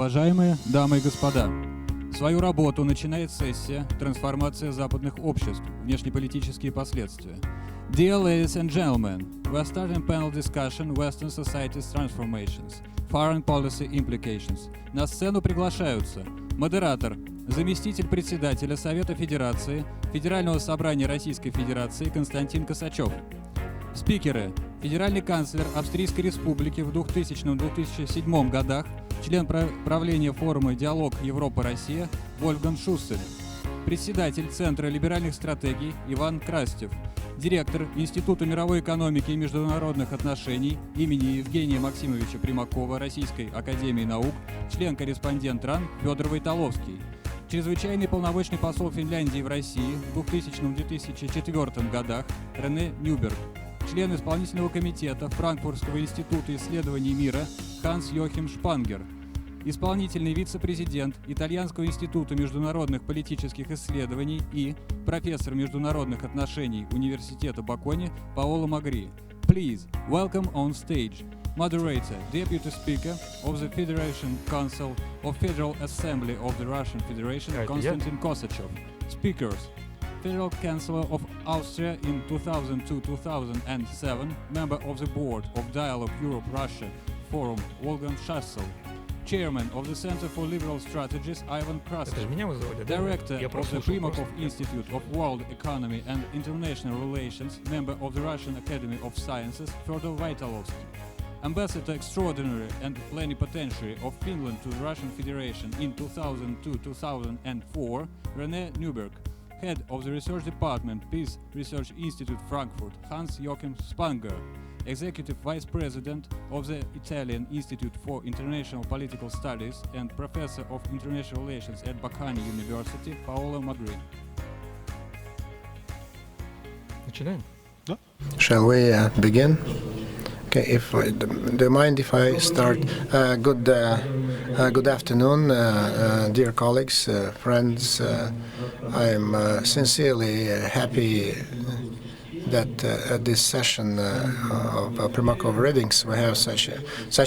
Уважаемые дамы и господа, свою работу начинает сессия «Трансформация западных обществ. Внешнеполитические последствия». Dear ladies and gentlemen, we are starting panel discussion Western Society's Transformations, Foreign Policy Implications. На сцену приглашаются модератор, заместитель председателя Совета Федерации, Федерального собрания Российской Федерации Константин Косачев. Спикеры: федеральный канцлер Австрийской Республики в 2000-2007 годах, член правления форума «Диалог Европа-Россия» Вольфганг Шуссель, председатель Центра либеральных стратегий Иван Крастев, директор Института мировой экономики и международных отношений имени Евгения Максимовича Примакова Российской академии наук, член-корреспондент РАН Федор Войтоловский, чрезвычайный полномочный посол Финляндии в России в 2000-2004 годах Рене Нюберг, член исполнительного комитета Франкфуртского института исследований мира Ханс-Йохим Шпангер, исполнительный вице-президент Итальянского института международных политических исследований и профессор международных отношений Университета Бакони Паоло Магри. Please welcome on stage moderator, deputy speaker of the Federation Council of Federal Assembly of the Russian Federation Konstantin Kosachev. Speakers: Federal Chancellor of Austria in 2002-2007, member of the board of Dialogue Europe-Russia Forum Wolfgang Schüssel, Chairman of the Center for Liberal Strategies Ivan Krastev, Director of the Primakov Institute of World Economy and International Relations, member of the Russian Academy of Sciences Fyodor Voitolovsky, Ambassador Extraordinary and Plenipotentiary of Finland to the Russian Federation in 2002-2004, René Newberg, Head of the Research Department, Peace Research Institute Frankfurt, Hans-Joachim Spanger, Executive Vice President of the Italian Institute for International Political Studies and Professor of International Relations at Bocconi University, Paolo Magri. Shall we begin? Okay, do you mind if I start? Good afternoon, dear colleagues, friends. I am sincerely happy that at this session of Primakov readings we have such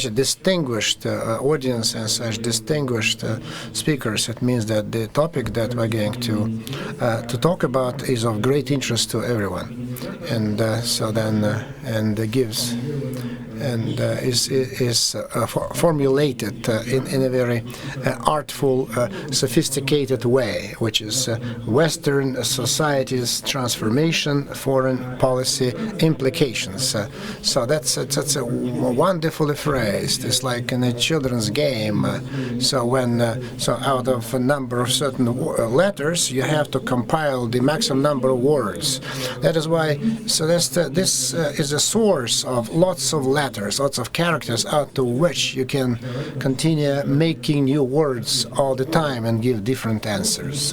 a distinguished audience and such distinguished speakers. It means that the topic that we're going to talk about is of great interest to everyone, and is formulated in a very artful, sophisticated way, which is Western society's transformation, foreign policy implications. So that's a wonderful phrase. It's like in a children's game. So out of a number of certain letters, you have to compile the maximum number of words. That is why. So this is a source of lots of letters, lots of characters, out to which you can continue making new words all the time and give different answers.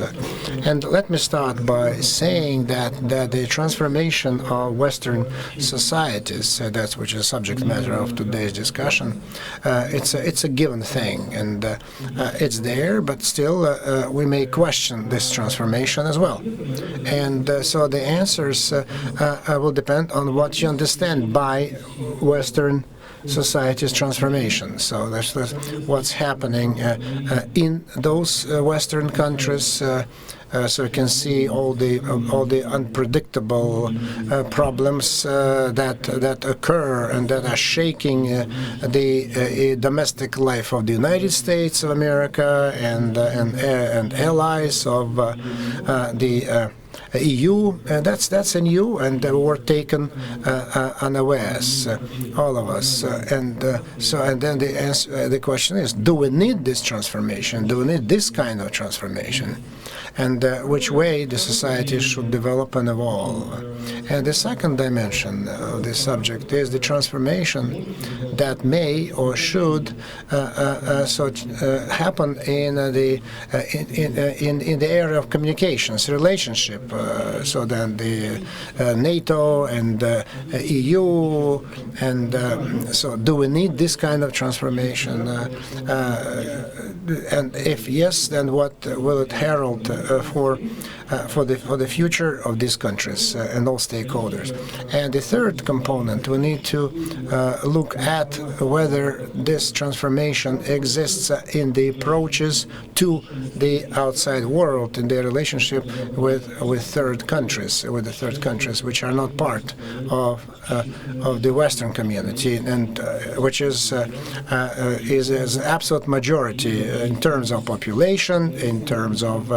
And let me start by saying that the transformation of Western societies, that's which is the subject matter of today's discussion, it's a given thing, and it's there, but still we may question this transformation as well. And so the answers will depend on what you understand by Western society's transformation. So that's what's happening in those Western countries. So you can see all the unpredictable problems that occur and that are shaking the domestic life of the United States of America and allies of the EU. That's a new, and were taken unawares, all of us. And then the question is: do we need this transformation? Do we need this kind of transformation? And which way the society should develop and evolve. And the second dimension of this subject is the transformation that may or should happen in the area of communications, relationship. So then the NATO and EU, and so do we need this kind of transformation? And if yes, then what will it herald for for the future of these countries and all stakeholders. And the third component, we need to look at whether this transformation exists in the approaches to the outside world in their relationship with third countries, which are not part of the Western community, and which is an absolute majority in terms of population, in terms of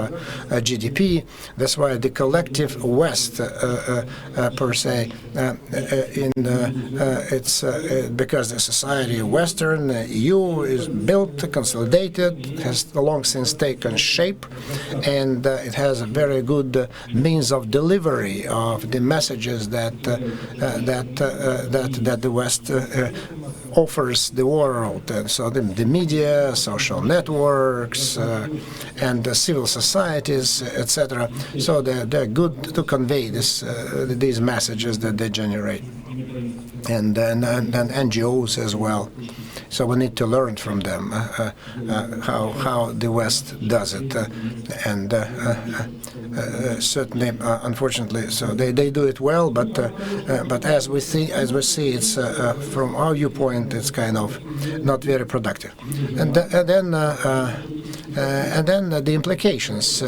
GDP. That's why the collective West, per se, it's because the society Western EU is built, consolidated, has long since taken shape, and it has a very good means of delivery of the messages that the West offers the world. And so the media, social networks, and the civil societies, etc. So they're good to convey these messages that they generate, and NGOs as well. So we need to learn from them how the West does it, and certainly, unfortunately, so they do it well. But as we see, it's from our viewpoint, it's kind of not very productive. And then the implications,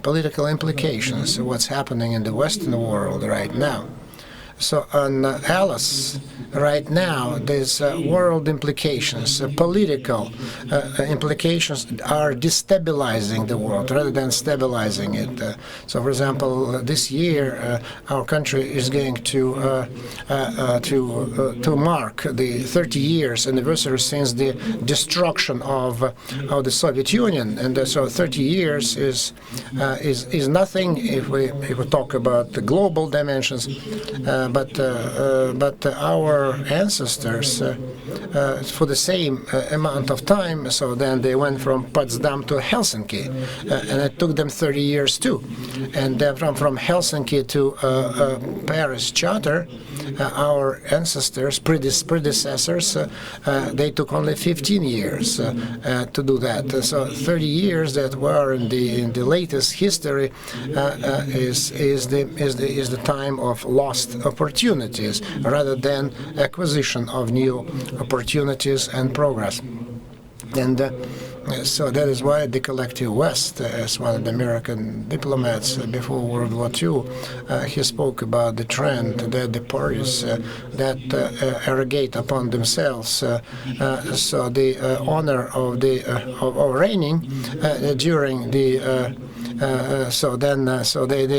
political implications, what's happening in the Western world right now. So on Alice, right now, there's world implications, political implications are destabilizing the world rather than stabilizing it. So, for example, this year, our country is going to mark the 30 years anniversary since the destruction of the Soviet Union, and so 30 years is nothing if we talk about the global dimensions. But our ancestors, for the same amount of time, so then they went from Potsdam to Helsinki, and it took them 30 years too. And then from Helsinki to Paris Charter, our ancestors, predecessors, they took only 15 years to do that. So 30 years that were in the latest history is the time of lost opportunities rather than acquisition of new opportunities and progress. And so that is why the collective West, as one of the American diplomats before World War II, he spoke about the trend that the parties that arrogate upon themselves so the honor of reigning during the so they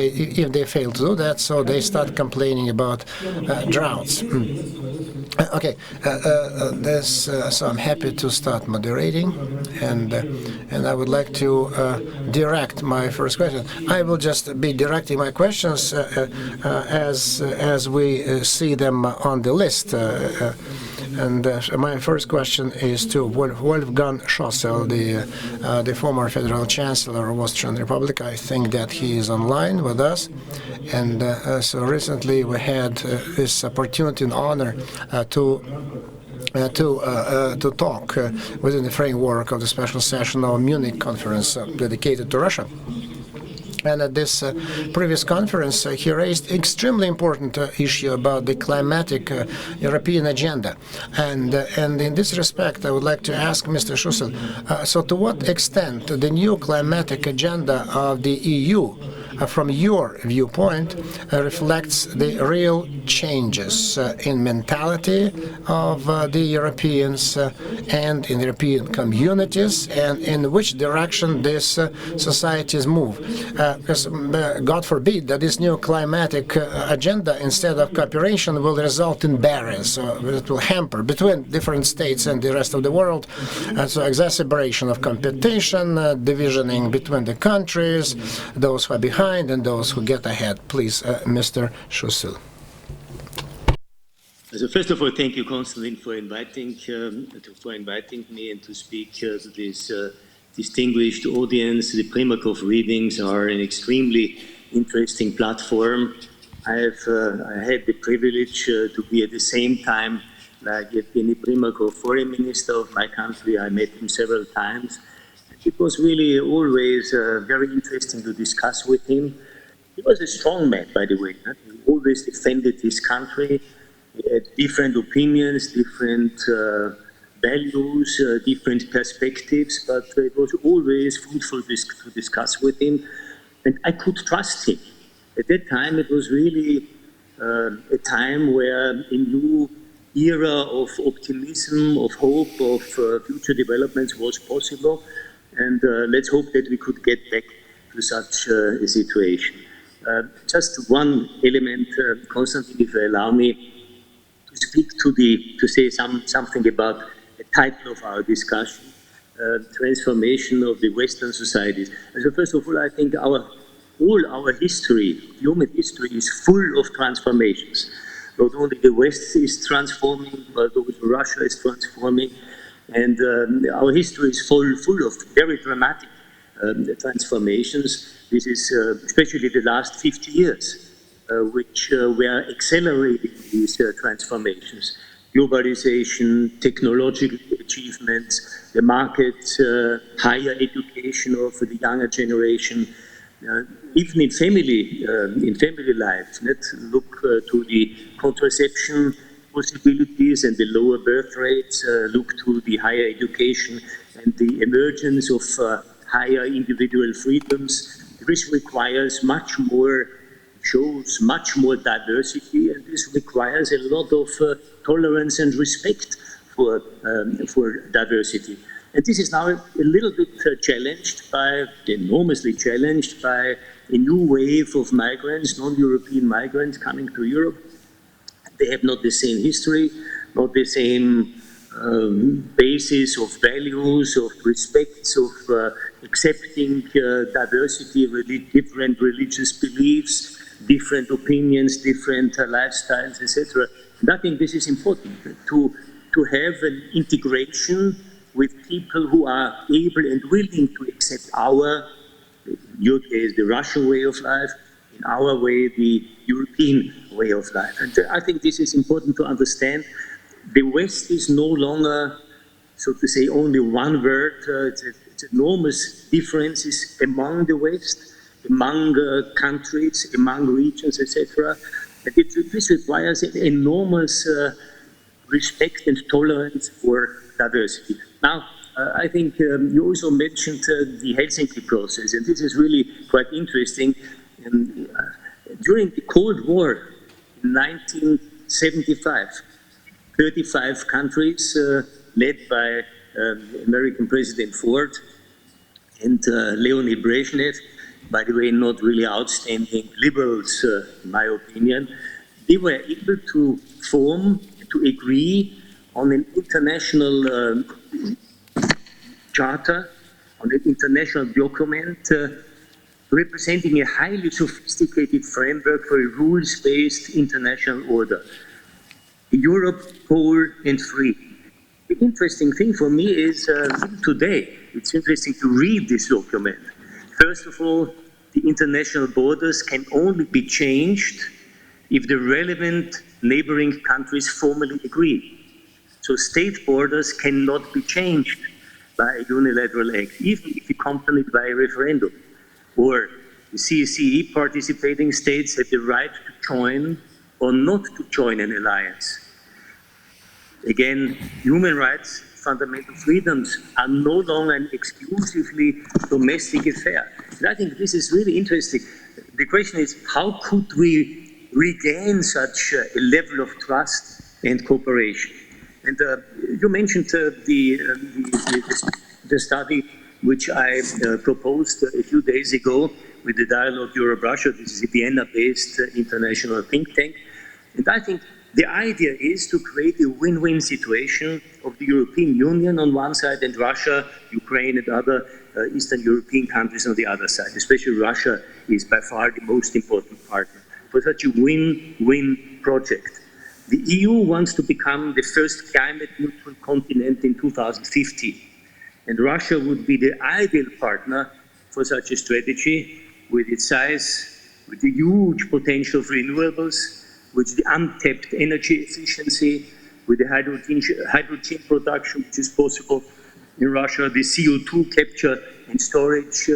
if they fail to do that, so they start complaining about droughts. Okay, so I'm happy to start moderating, and I would like to direct my first question. I will just be directing my questions as we see them on the list. And my first question is to Wolfgang Schössl, the former Federal Chancellor of Austrian Republic. I think that he is online with us. And so recently we had this opportunity and honor to talk within the framework of the special session of Munich conference dedicated to Russia. And at this previous conference, he raised extremely important issue about the climatic European agenda. And in this respect, I would like to ask Mr. Schössl, so to what extent the new climatic agenda of the EU, from your viewpoint, reflects the real changes in mentality of the Europeans and in European communities, and in which direction these societies move? Because God forbid that this new climatic agenda, instead of cooperation, will result in barriers. So it will hamper between different states and the rest of the world. So exacerbation of competition, divisioning between the countries, those who are behind and those who get ahead. Please, Mr. Schössl. So first of all, thank you, Konstantin, for inviting me and to speak to this distinguished audience. The Primakov readings are an extremely interesting platform. I had the privilege to be at the same time like Evgeny Primakov, foreign minister of my country. I met him several times. It was really always very interesting to discuss with him. He was a strong man, by the way. He always defended his country. He had different opinions, different values, different perspectives, but it was always fruitful to discuss with him. And I could trust him. At that time, it was really a time where a new era of optimism, of hope, of future developments was possible. And let's hope that we could get back to such a situation. Just one element, Konstantin, if you allow me to speak to say something about the title of our discussion, transformation of the Western societies. So first of all, I think all our history, human history, is full of transformations. Not only the West is transforming, but also Russia is transforming. And our history is full of very dramatic transformations. This is especially the last 50 years, which were accelerating these transformations. Globalization, technological achievements, the market, higher education of the younger generation, even in family life. Let's look to the contraception possibilities and the lower birth rates, look to the higher education and the emergence of higher individual freedoms. This requires much more, shows much more diversity, and this requires a lot of tolerance and respect for diversity. And this is now a little bit enormously challenged by a new wave of migrants, non-European migrants coming to Europe. They have not the same history, not the same basis of values, of respects, of accepting diversity, different religious beliefs, different opinions, different lifestyles, etc. And I think this is important, to have an integration with people who are able and willing to accept in your case, the Russian way of life, in our way, the European way of life. And I think this is important to understand. The West is no longer, so to say, only one word. It's enormous differences among the West, among countries, among regions, etc. And this requires an enormous respect and tolerance for diversity. Now, I think you also mentioned the Helsinki process, and this is really quite interesting. During the Cold War in 1975, 35 countries led by American President Ford and Leonid Brezhnev, by the way, not really outstanding liberals, in my opinion, they were able to agree on an international charter, on an international document representing a highly sophisticated framework for a rules-based international order. Europe, whole and free. The interesting thing for me is today, it's interesting to read this document. First of all, the international borders can only be changed if the relevant neighboring countries formally agree. So state borders cannot be changed by a unilateral act, even if accompanied by a referendum. Or the CSCE participating states have the right to join or not to join an alliance. Again, human rights, fundamental freedoms are no longer an exclusively domestic affair. And I think this is really interesting. The question is, how could we regain such a level of trust and cooperation? And you mentioned the study which I proposed a few days ago with the Dialogue Europe-Russia. This is a Vienna-based international think tank. And I think the idea is to create a win-win situation of the European Union on one side and Russia, Ukraine and other Eastern European countries on the other side. Especially Russia is by far the most important partner for such a win-win project. The EU wants to become the first climate-neutral continent in 2050. And Russia would be the ideal partner for such a strategy with its size, with the huge potential for renewables, with the untapped energy efficiency, with the hydrogen production which is possible, in Russia, the CO2 capture and storage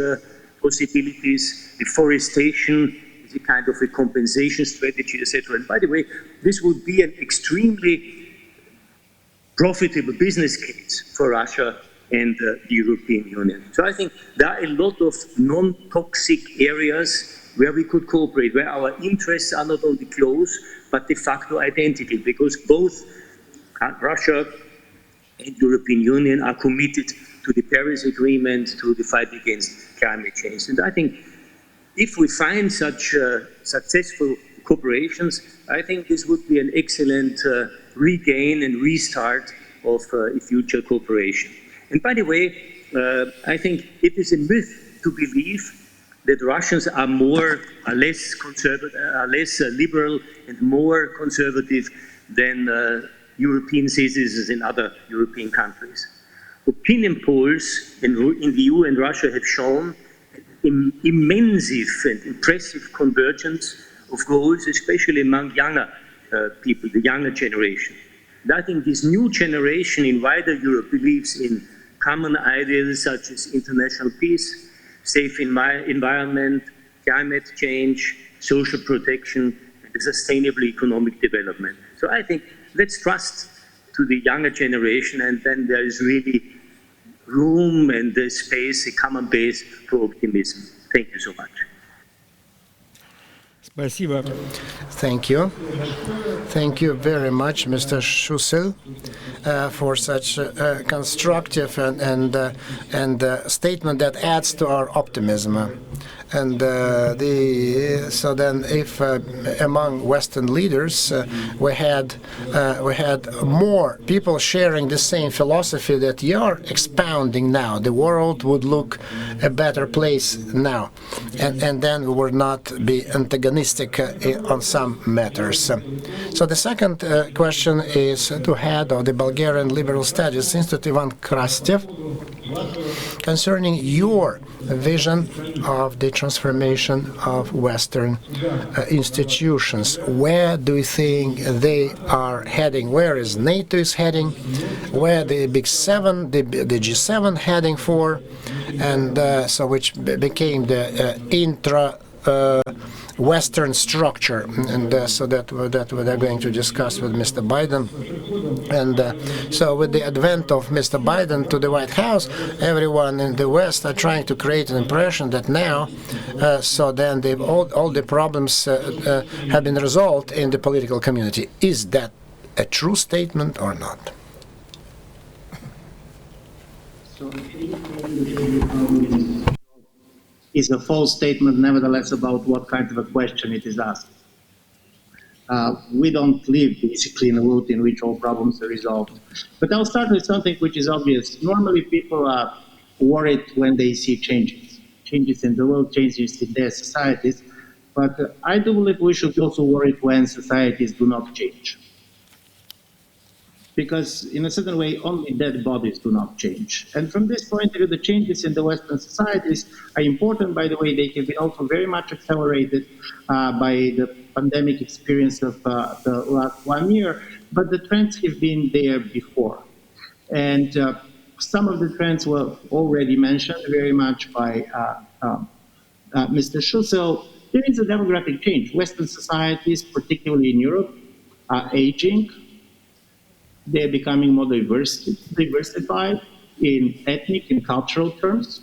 possibilities, deforestation is a kind of a compensation strategy, etc. And by the way, this would be an extremely profitable business case for Russia and the European Union. So I think there are a lot of non-toxic areas where we could cooperate, where our interests are not only close, but de facto identical, because both Russia and European Union are committed to the Paris Agreement, to the fight against climate change. And I think if we find such successful cooperations, I think this would be an excellent regain and restart of a future cooperation. And by the way, I think it is a myth to believe that Russians are less conservative, less liberal and more conservative than European citizens in other European countries. Opinion polls in the EU and Russia have shown immense and impressive convergence of goals, especially among younger people, the younger generation. And I think this new generation in wider Europe believes in common ideals such as international peace, safe environment, climate change, social protection, and sustainable economic development. So I think let's trust to the younger generation, and then there is really room and space, a common base for optimism. Thank you so much. Спасибо. Thank you. Thank you very much, Mr. Schussel, for such a constructive and statement that adds to our optimism. And so then, if among Western leaders we had more people sharing the same philosophy that you're expounding now, the world would look a better place now, and then we would not be antagonistic on some matters. So the second question is to head of the Bulgarian Liberal Studies Institute, Ivan Krastev, concerning your vision of the transformation of Western institutions. Where do you think they are heading? Where is NATO is heading? Where the Big Seven, the G7 heading for? And so which became the Western structure, and so that we're going to discuss with Mr. Biden. And so with the advent of Mr. Biden to the White House, everyone in the West are trying to create an impression that now, so then all the problems have been resolved in the political community. Is that a true statement or not? So is a false statement, nevertheless, about what kind of a question it is asked. We don't live basically in a world in which all problems are resolved. But I'll start with something which is obvious. Normally people are worried when they see changes in the world, changes in their societies. But I do believe we should also worry when societies do not change. Because in a certain way, only dead bodies do not change. And from this point of view, the changes in the Western societies are important. By the way, they have been also very much accelerated by the pandemic experience of the last 1 year, but the trends have been there before. And some of the trends were already mentioned very much by Mr. Schussel. There is a demographic change. Western societies, particularly in Europe, are aging. They're becoming more diversified in ethnic and cultural terms.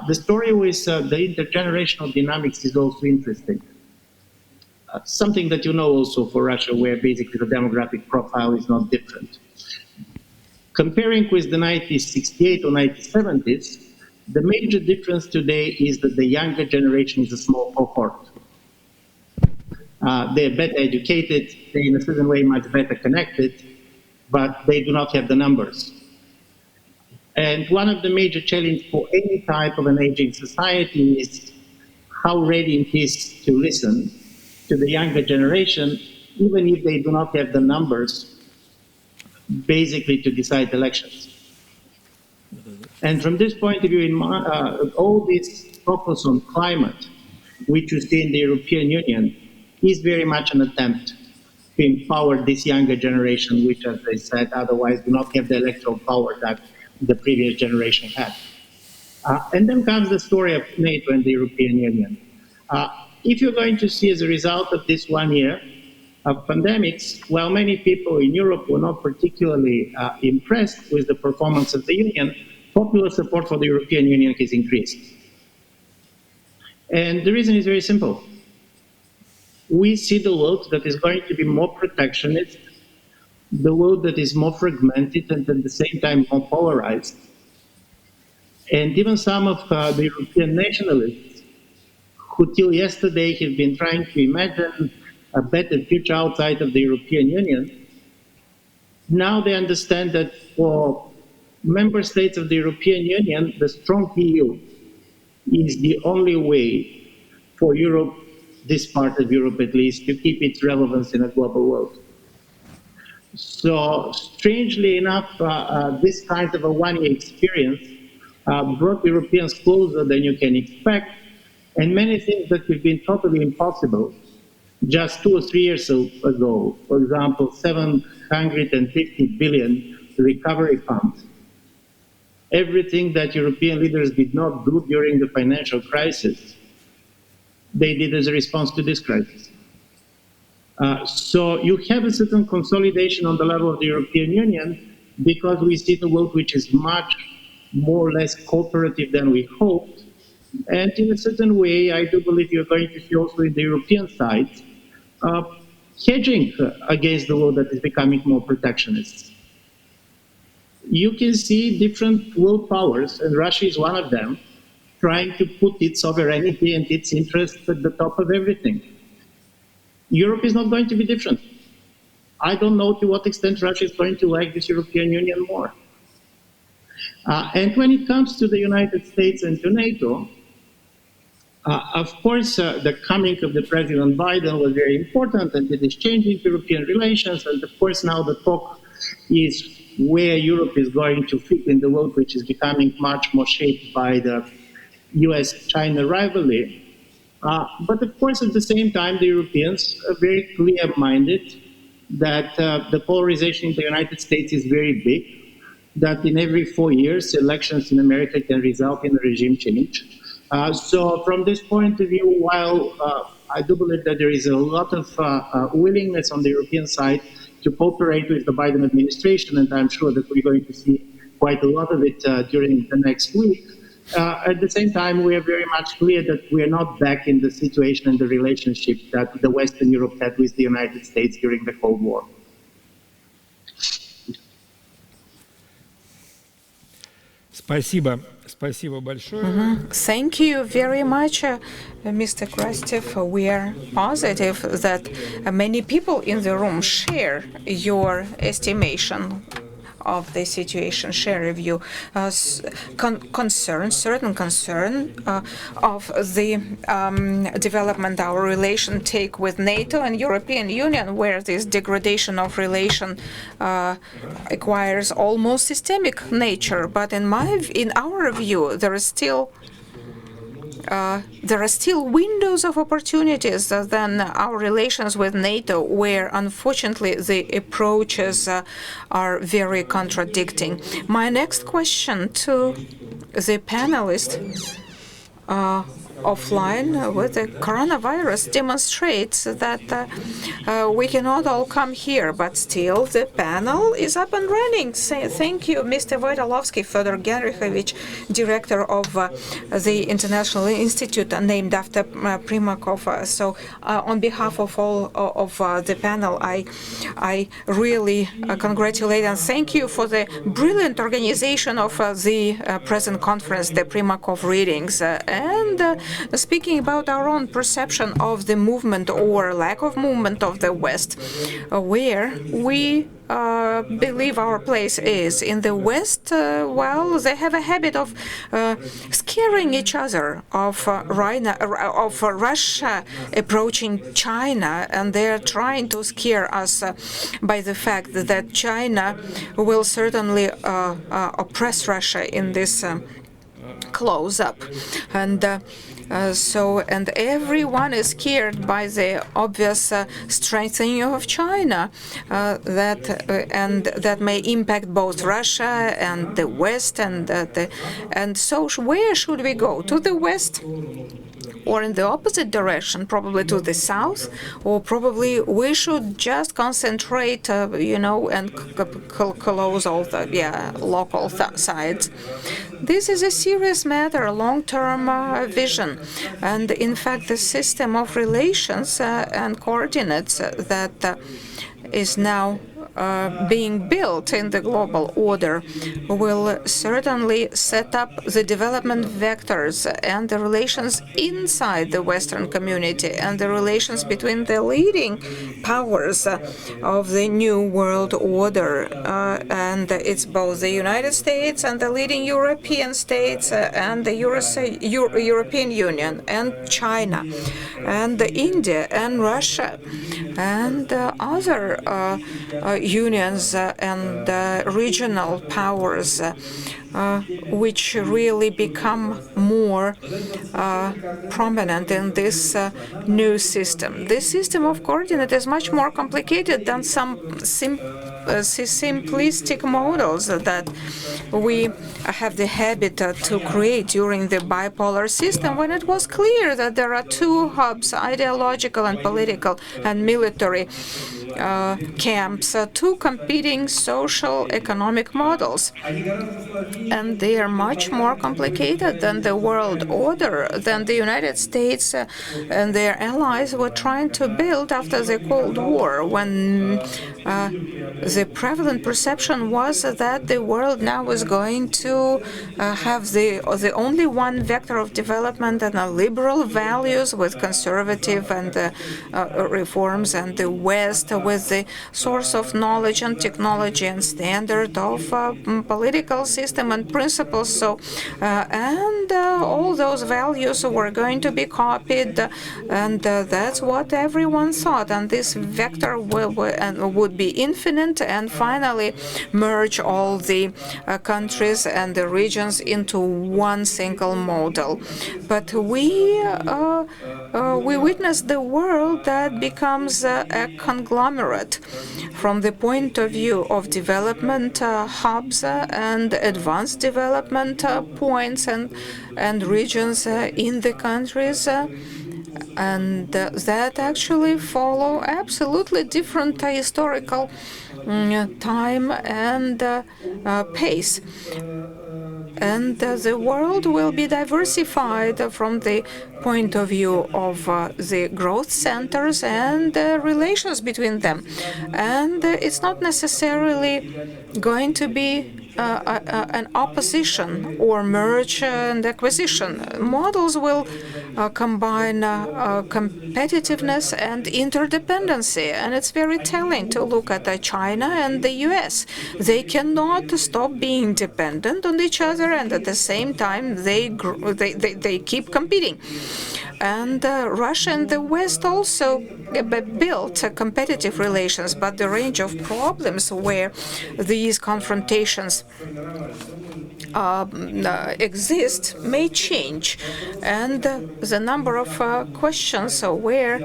The story with the intergenerational dynamics is also interesting. Something that you know also for Russia, where basically the demographic profile is not different. Comparing with the 1968 or 1970s, the major difference today is that the younger generation is a small cohort. They're better educated, they're in a certain way much better connected, but they do not have the numbers. And one of the major challenges for any type of an aging society is how ready it is to listen to the younger generation, even if they do not have the numbers, basically to decide elections. And from this point of view, all this focus on climate, which you see in the European Union, is very much an attempt to empower this younger generation, which, as I said, otherwise do not have the electoral power that the previous generation had. And then comes the story of NATO and the European Union. If you're going to see as a result of this 1 year of pandemics, while many people in Europe were not particularly impressed with the performance of the Union, popular support for the European Union has increased. And the reason is very simple. We see the world that is going to be more protectionist, the world that is more fragmented and at the same time more polarized. And even some of the European nationalists who till yesterday have been trying to imagine a better future outside of the European Union, now they understand that for member states of the European Union, the strong EU is the only way for Europe, this part of Europe at least, to keep its relevance in a global world. So strangely enough, this kind of a one-year experience brought Europeans closer than you can expect, and many things that have been totally impossible just 2 or 3 years ago, for example, 750 billion recovery funds, everything that European leaders did not do during the financial crisis, they did as a response to this crisis. So you have a certain consolidation on the level of the European Union because we see the world which is much more or less cooperative than we hoped. And in a certain way, I do believe you're going to see also in the European side hedging against the world that is becoming more protectionist. You can see different world powers, and Russia is one of them, trying to put its sovereignty and its interests at the top of everything. Europe is not going to be different. I don't know to what extent Russia is going to like this European Union more. And when it comes to the United States and to NATO, of course, the coming of the President Biden was very important, and it is changing European relations. And of course, now the talk is where Europe is going to fit in the world, which is becoming much more shaped by the US-China rivalry. But of course, at the same time, the Europeans are very clear-minded that the polarization in the United States is very big, that in every 4 years, elections in America can result in a regime change. So from this point of view, while I do believe that there is a lot of willingness on the European side to cooperate with the Biden administration, and I'm sure that we're going to see quite a lot of it during the next week, at the same time, we are very much clear that we are not back in the situation and the relationship that the Western Europe had with the United States during the Cold War. Спасибо. Спасибо большое. Thank you very much, Mr. Krastev. We are positive that many people in the room share your estimation of the situation, share with you certain concern of the development our relation take with NATO and European Union, where this degradation of relation acquires almost systemic nature. But in our view, there are still windows of opportunities than our relations with NATO, where unfortunately the approaches are very contradicting. My next question to the panelists offline with the coronavirus demonstrates that we cannot all come here, but still the panel is up and running. Thank you, Mr. Wojtalowski, Fyodor Genrikhovich, director of the International Institute named after Primakov. So on behalf of all of the panel, I really congratulate and thank you for the brilliant organization of the present conference, the Primakov readings. And speaking about our own perception of the movement or lack of movement of the West, where we believe our place is. In the West, well, they have a habit of scaring each other of Russia approaching China, and they're trying to scare us by the fact that China will certainly oppress Russia in this close up. And and everyone is scared by the obvious strengthening of China that may impact both Russia and the West. And so where should we go? To the West? Or in the opposite direction, probably to the south, or probably we should just concentrate, and close all the local sides. This is a serious matter, a long-term vision, and in fact, the system of relations and coordinates that is now being built in the global order will certainly set up the development vectors and the relations inside the Western community and the relations between the leading powers of the new world order. And it's both the United States and the leading European states and the European Union and China and India and Russia and other unions and regional powers which really become more prominent in this new system. This system of coordinate is much more complicated than some simplistic models that we have the habit to create during the bipolar system, when it was clear that there are two hubs, ideological and political and military camps, two competing social economic models. And they are much more complicated than the world order, than the United States and their allies were trying to build after the Cold War, when the prevalent perception was that the world now is going to have the only one vector of development and liberal values with conservative and reforms, and the West with the source of knowledge and technology and standard of political system and principles. So, and all those values were going to be copied, and that's what everyone thought. And this vector would be infinite and finally merge all the countries and the regions into one single model. But we witness the world that becomes a conglomerate from the point of view of development hubs and advanced development points and regions in the countries, and that actually follow absolutely different historical time and pace. And the world will be diversified from the point of view of the growth centers and the relations between them. And it's not necessarily going to be an opposition or merge and acquisition. Models will combine competitiveness and interdependency, and it's very telling to look at China and the US. They cannot stop being dependent on each other, and at the same time they keep competing. And Russia and the West also built competitive relations, but the range of problems where these confrontations exist may change, and the number of questions where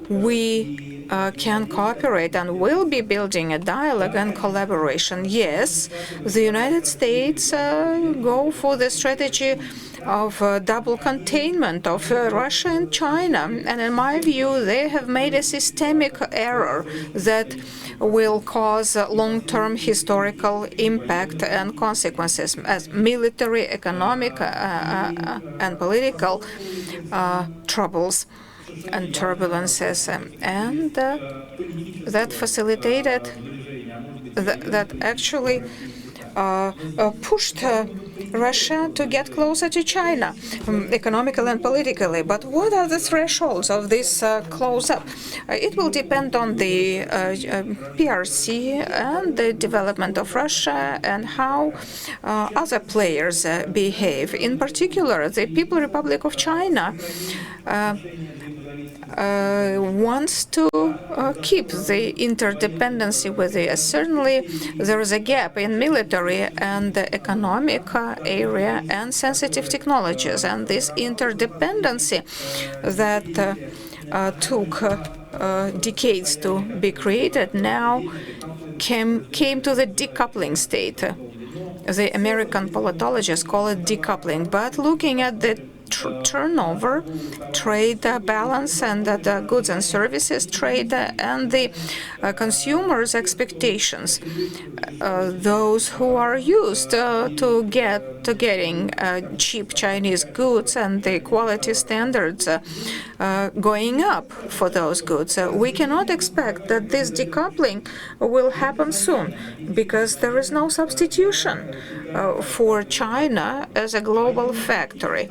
we can cooperate and will be building a dialogue and collaboration. Yes, the United States go for the strategy of double containment of Russia and China, and in my view they have made a systemic error that will cause long-term historical impact and consequences as military, economic and political troubles and turbulences, and that facilitated, that actually pushed Russia to get closer to China, economically and politically. But what are the thresholds of this close-up? It will depend on the PRC and the development of Russia and how other players behave. In particular, the People's Republic of China wants to keep the interdependency with the US. Certainly, there is a gap in military and economic area and sensitive technologies. And this interdependency that took decades to be created now came to the decoupling state. The American politologists call it decoupling, but looking at the turnover, trade balance, and the goods and services trade, and the consumers' expectations, those who are used to getting cheap Chinese goods and the quality standards going up for those goods. We cannot expect that this decoupling will happen soon, because there is no substitution for China as a global factory,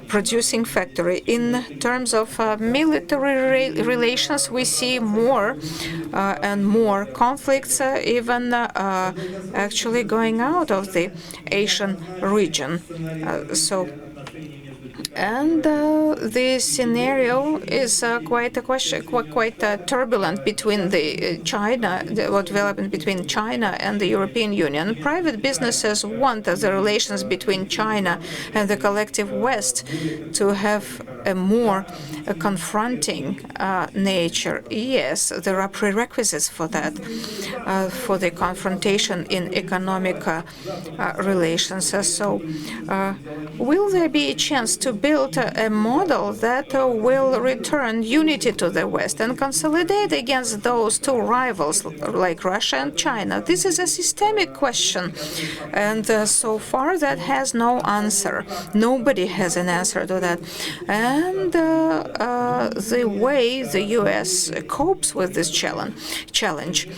producing factory. In terms of military relations, we see more and more conflicts, even actually going out of the Asian region. And the scenario is quite turbulent between development between China and the European Union. Private businesses want the relations between China and the collective West to have a more confronting nature. Yes, there are prerequisites for that, for the confrontation in economic relations. So, will there be a chance to build a model that will return unity to the West and consolidate against those two rivals like Russia and China? This is a systemic question, and so far that has no answer. Nobody has an answer to that. And the way the U.S. copes with this challenge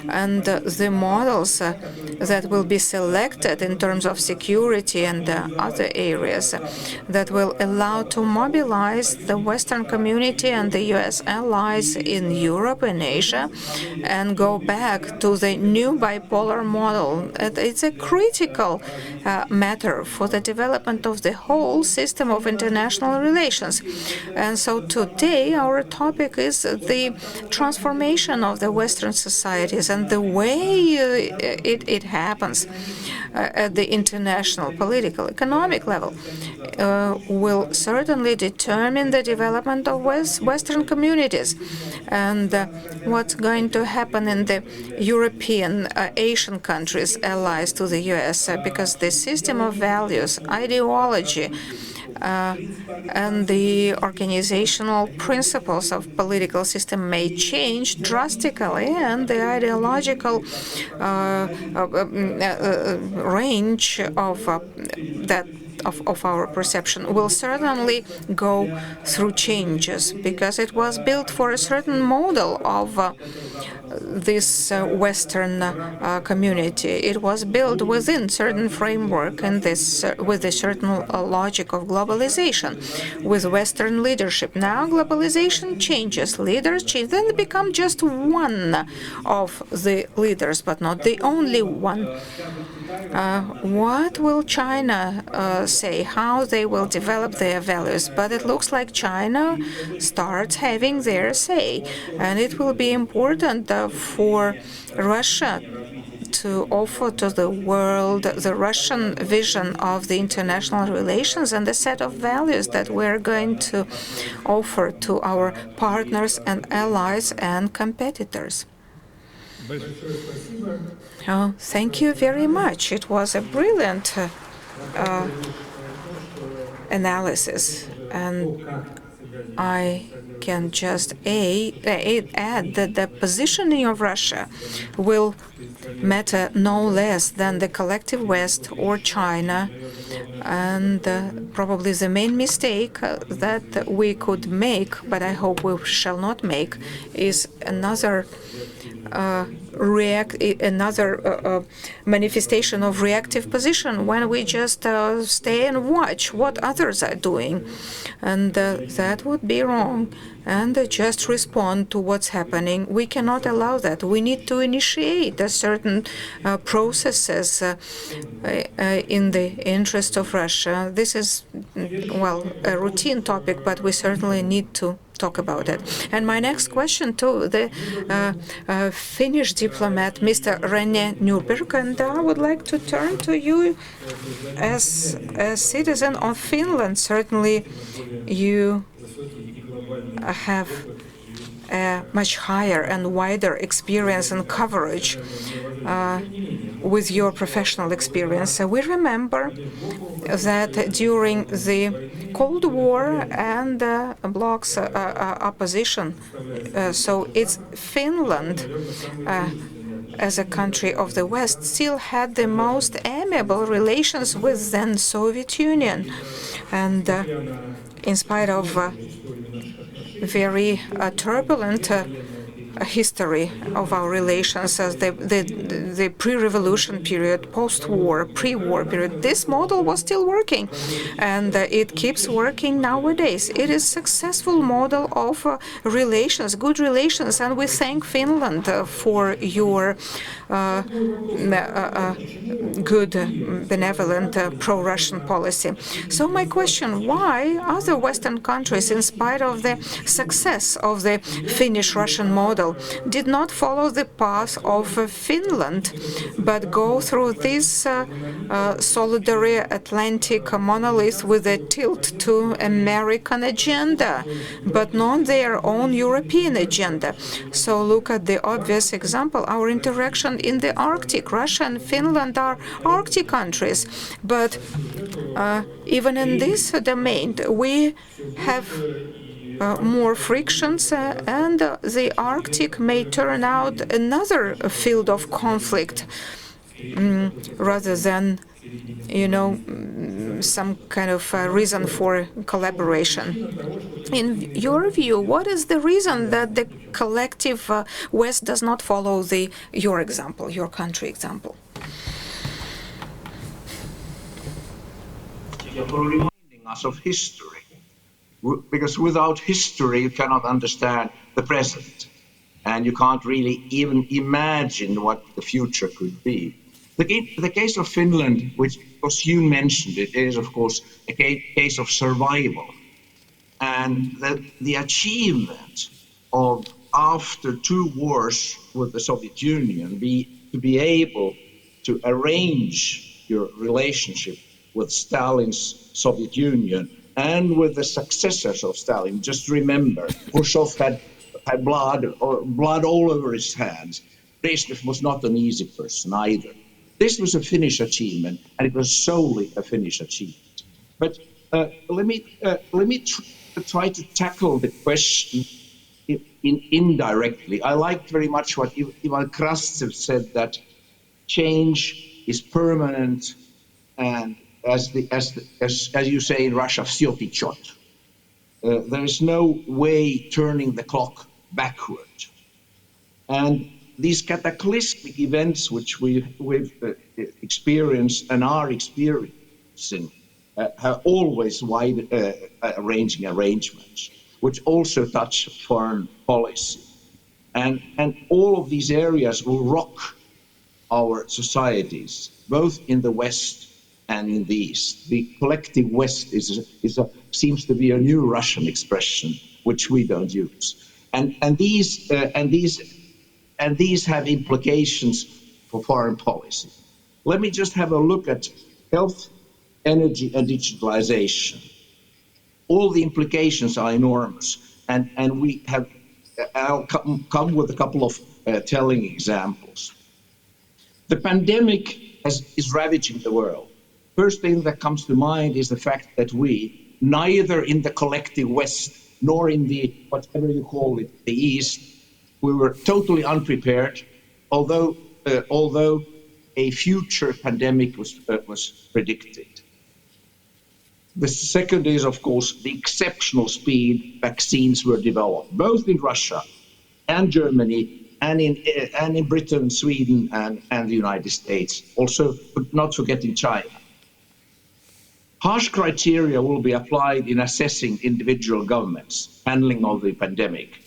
and the models that will be selected in terms of security and other areas that will allow to mobilize the Western community and the U.S. allies in Europe and Asia and go back to the new bipolar model. It's a critical matter for the development of the whole system of international relations. And so today our topic is the transformation of the Western societies, and the way it happens at the international, political, economic level will certainly determine the development of Western communities and what's going to happen in the European, Asian countries, allies to the U.S., because the system of values, ideology, and the organizational principles of political system may change drastically, and the ideological range of our perception will certainly go through changes, because it was built for a certain model of this Western community. It was built within certain framework and this with a certain logic of globalization, with Western leadership. Now globalization changes, leaders change, then they become just one of the leaders, but not the only one. What will China say, how they will develop their values? But it looks like China starts having their say, and it will be important for Russia to offer to the world the Russian vision of the international relations and the set of values that we're going to offer to our partners and allies and competitors. Oh, thank you very much. It was a brilliant analysis, and I can just add that the positioning of Russia will matter no less than the collective West or China, and probably the main mistake that we could make, but I hope we shall not make, is another manifestation of reactive position when we just stay and watch what others are doing, and that would be wrong, and just respond to what's happening. We cannot allow that. We need to initiate certain processes in the interest of Russia. This is, well, a routine topic, but we certainly need to talk about it. And my next question to the Finnish diplomat, Mr. Rene Nyberg, and I would like to turn to you as a citizen of Finland. Certainly, you have a much higher and wider experience and coverage with your professional experience. We remember that during the Cold War and bloc's opposition, so it's Finland as a country of the West still had the most amiable relations with then Soviet Union. And in spite of very turbulent history of our relations as the pre-revolution period, post-war, pre-war period, this model was still working, and it keeps working nowadays. It is a successful model of relations, good relations, and we thank Finland for your good, benevolent, pro-Russian policy. So my question, why other Western countries, in spite of the success of the Finnish-Russian model, did not follow the path of Finland, but go through this solidary Atlantic monolith with a tilt to American agenda, but not their own European agenda? So look at the obvious example, our interaction in the Arctic. Russia and Finland are Arctic countries, but even in this domain, we have more frictions, and the Arctic may turn out another field of conflict rather than, some kind of reason for collaboration. In your view, what is the reason that the collective West does not follow your example, your country example? For reminding us of history. Because without history, you cannot understand the present, and you can't really even imagine what the future could be. The case of Finland, which was you mentioned, it is of course a case of survival, and the achievement of after 2 wars with the Soviet Union, to be able to arrange your relationship with Stalin's Soviet Union and with the successors of Stalin. Just remember, Khrushchev had blood all over his hands. Brezhnev was not an easy person either. This was a Finnish achievement, and it was solely a Finnish achievement. But let me try to tackle the question indirectly. I liked very much what Ivan Krastsev said, that change is permanent, and as you say in Russia, всё течёт. There is no way turning the clock backward. And these cataclysmic events which we've experienced and are experiencing have always wide-ranging arrangements, which also touch foreign policy. And all of these areas will rock our societies, both in the West and in the East. The collective West seems to be a new Russian expression, which we don't use. And these have implications for foreign policy. Let me just have a look at health, energy, and digitalization. All the implications are enormous, and I'll come with a couple of telling examples. The pandemic is ravaging the world. First thing that comes to mind is the fact that we, neither in the collective West nor in the, whatever you call it, the East, we were totally unprepared, although a future pandemic was predicted. The second is, of course, the exceptional speed vaccines were developed, both in Russia and Germany, and in Britain, Sweden, and the United States. Also, not forgetting China. Harsh criteria will be applied in assessing individual governments' handling of the pandemic.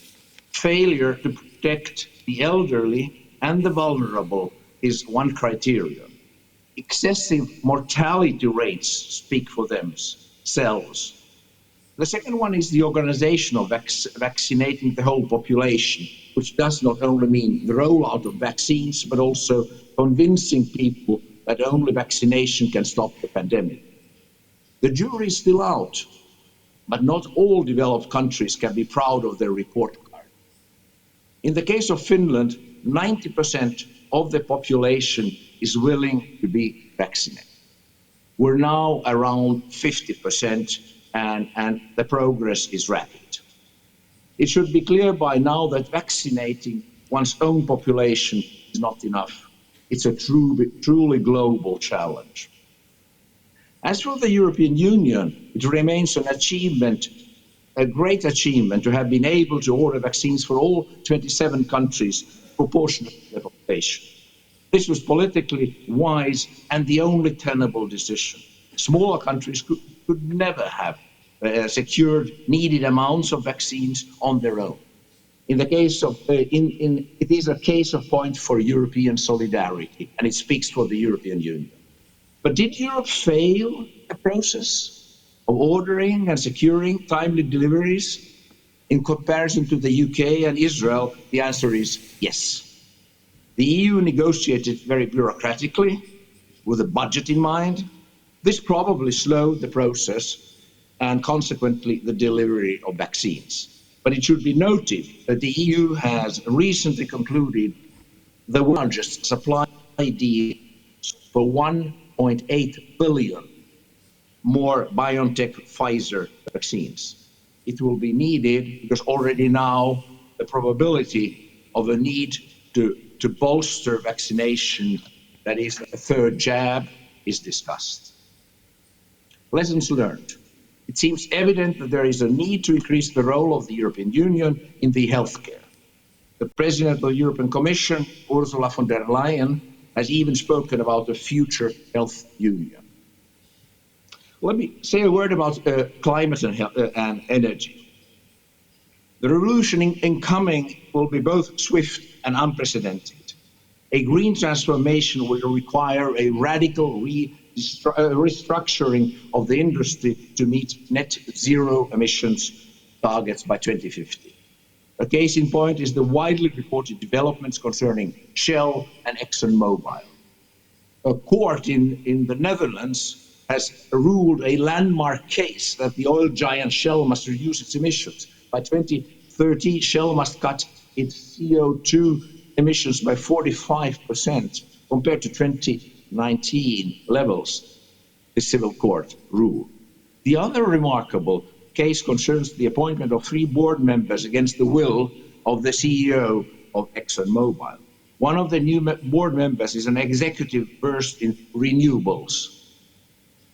Failure to protect the elderly and the vulnerable is one criterion. Excessive mortality rates speak for themselves. The second one is the organization of vaccinating the whole population, which does not only mean the rollout of vaccines, but also convincing people that only vaccination can stop the pandemic. The jury is still out, but not all developed countries can be proud of their report card. In the case of Finland, 90% of the population is willing to be vaccinated. We're now around 50%, and the progress is rapid. It should be clear by now that vaccinating one's own population is not enough. It's a truly global challenge. As for the European Union, it remains an achievement, a great achievement, to have been able to order vaccines for all 27 countries proportionate to their population. This was politically wise and the only tenable decision. Smaller countries could never have secured needed amounts of vaccines on their own. In the case of, it is a case of point for European solidarity, and it speaks for the European Union. But did Europe fail the process of ordering and securing timely deliveries? In comparison to the UK and Israel, the answer is yes. The EU negotiated very bureaucratically, with a budget in mind. This probably slowed the process and consequently the delivery of vaccines. But it should be noted that the EU has recently concluded the largest supply deal for 1.8 billion more BioNTech Pfizer vaccines. It will be needed because already now the probability of a need to bolster vaccination, that is a third jab, is discussed. Lessons learned. It seems evident that there is a need to increase the role of the European Union in the healthcare. The President of the European Commission, Ursula von der Leyen, has even spoken about a future health union. Let me say a word about climate and energy. The revolution incoming will be both swift and unprecedented. A green transformation will require a radical restructuring of the industry to meet net zero emissions targets by 2050. A case in point is the widely reported developments concerning Shell and ExxonMobil. A court in the Netherlands has ruled a landmark case that the oil giant Shell must reduce its emissions. By 2030, Shell must cut its CO2 emissions by 45% compared to 2019 levels, the civil court ruled. The other remarkable case concerns the appointment of 3 board members against the will of the CEO of ExxonMobil. One of the new board members is an executive versed in renewables.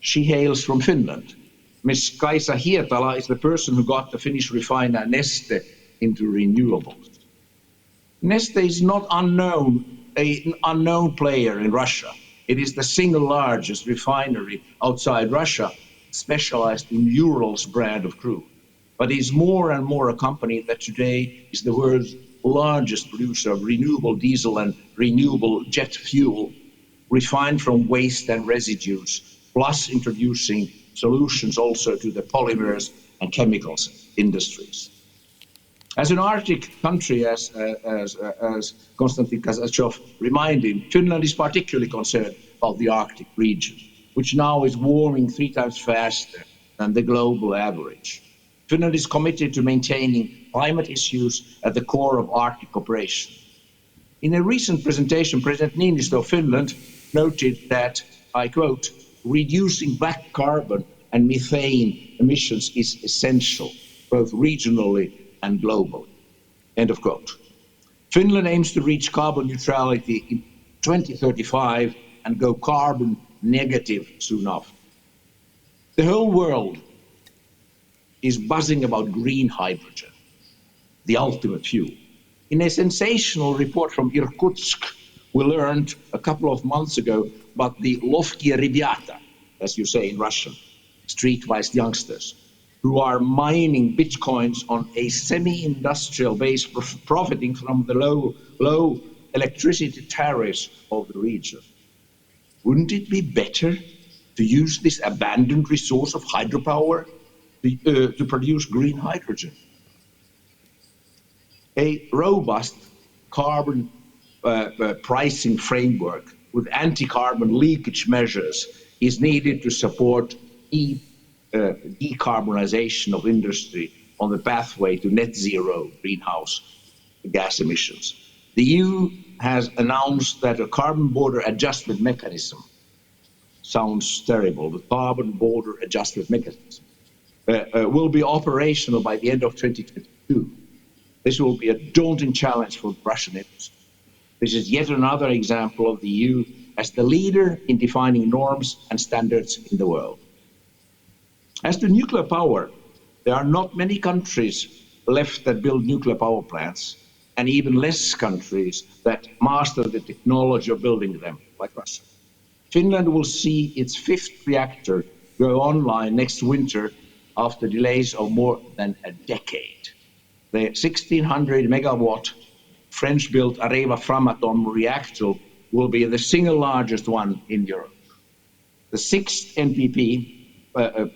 She hails from Finland. Ms. Kaisa Hietala is the person who got the Finnish refiner Neste into renewables. Neste is not an unknown player in Russia. It is the single largest refinery outside Russia, specialized in Urals brand of crude, but is more and more a company that today is the world's largest producer of renewable diesel and renewable jet fuel, refined from waste and residues, plus introducing solutions also to the polymers and chemicals industries. As an Arctic country, as Konstantin Kazachov reminded, Finland is particularly concerned about the Arctic region, which now is warming 3 times faster than the global average. Finland is committed to maintaining climate issues at the core of Arctic cooperation. In a recent presentation, President Niinistö of Finland noted that, I quote, reducing black carbon and methane emissions is essential, both regionally and globally, end of quote. Finland aims to reach carbon neutrality in 2035 and go carbon negative soon after. The whole world is buzzing about green hydrogen, the ultimate fuel. In a sensational report from Irkutsk, we learned a couple of months ago about the Lovkie Rybiata, as you say in Russian, streetwise youngsters, who are mining bitcoins on a semi-industrial base, profiting from the low electricity tariffs of the region. Wouldn't it be better to use this abandoned resource of hydropower to to produce green hydrogen. A robust carbon pricing framework with anti-carbon leakage measures is needed to support decarbonization of industry on the pathway to net zero greenhouse gas emissions. The EU has announced that a carbon border adjustment mechanism, sounds terrible, the carbon border adjustment mechanism, will be operational by the end of 2022. This will be a daunting challenge for the Russian industry. This is yet another example of the EU as the leader in defining norms and standards in the world. As to nuclear power, there are not many countries left that build nuclear power plants, and even less countries that master the technology of building them, like Russia. Finland will see its 5th reactor go online next winter after delays of more than a decade. The 1,600 megawatt French-built Areva Framatome reactor will be the single largest one in Europe. The 6th NPP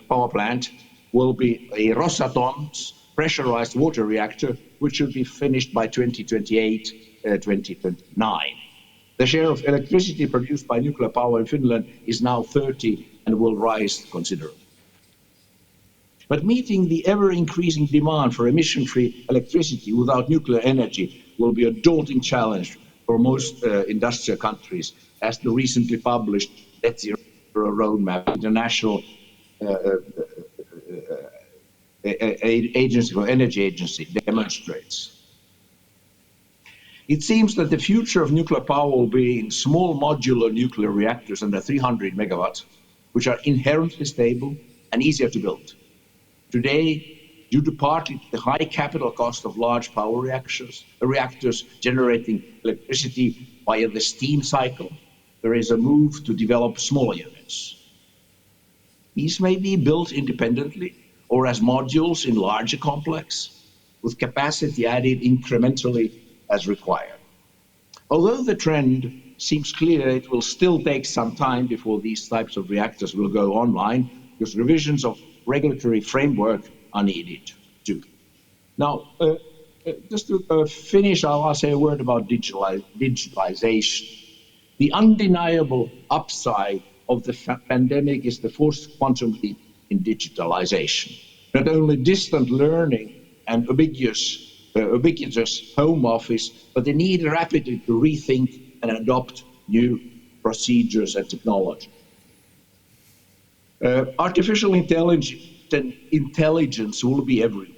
power plant will be a Rosatom's pressurized water reactor, which should be finished by 2028-2029. The share of electricity produced by nuclear power in Finland is now 30% and will rise considerably. But meeting the ever-increasing demand for emission-free electricity without nuclear energy will be a daunting challenge for most industrial countries, as the recently published Net Zero Roadmap, International Agency for Energy Agency, demonstrates. It seems that the future of nuclear power will be in small modular nuclear reactors under 300 megawatts, which are inherently stable and easier to build. Today, due to partly the high capital cost of large power reactors generating electricity via the steam cycle, there is a move to develop smaller units. These may be built independently or as modules in larger complex, with capacity added incrementally as required. Although the trend seems clear, it will still take some time before these types of reactors will go online, because revisions of regulatory framework are needed too. Now, just to finish, I'll say a word about digitalization. The undeniable upside of the pandemic is the forced quantum leap in digitalization. Not only distant learning and ubiquitous home office, but the need rapidly to rethink and adopt new procedures and technology. Artificial intelligence will be everywhere.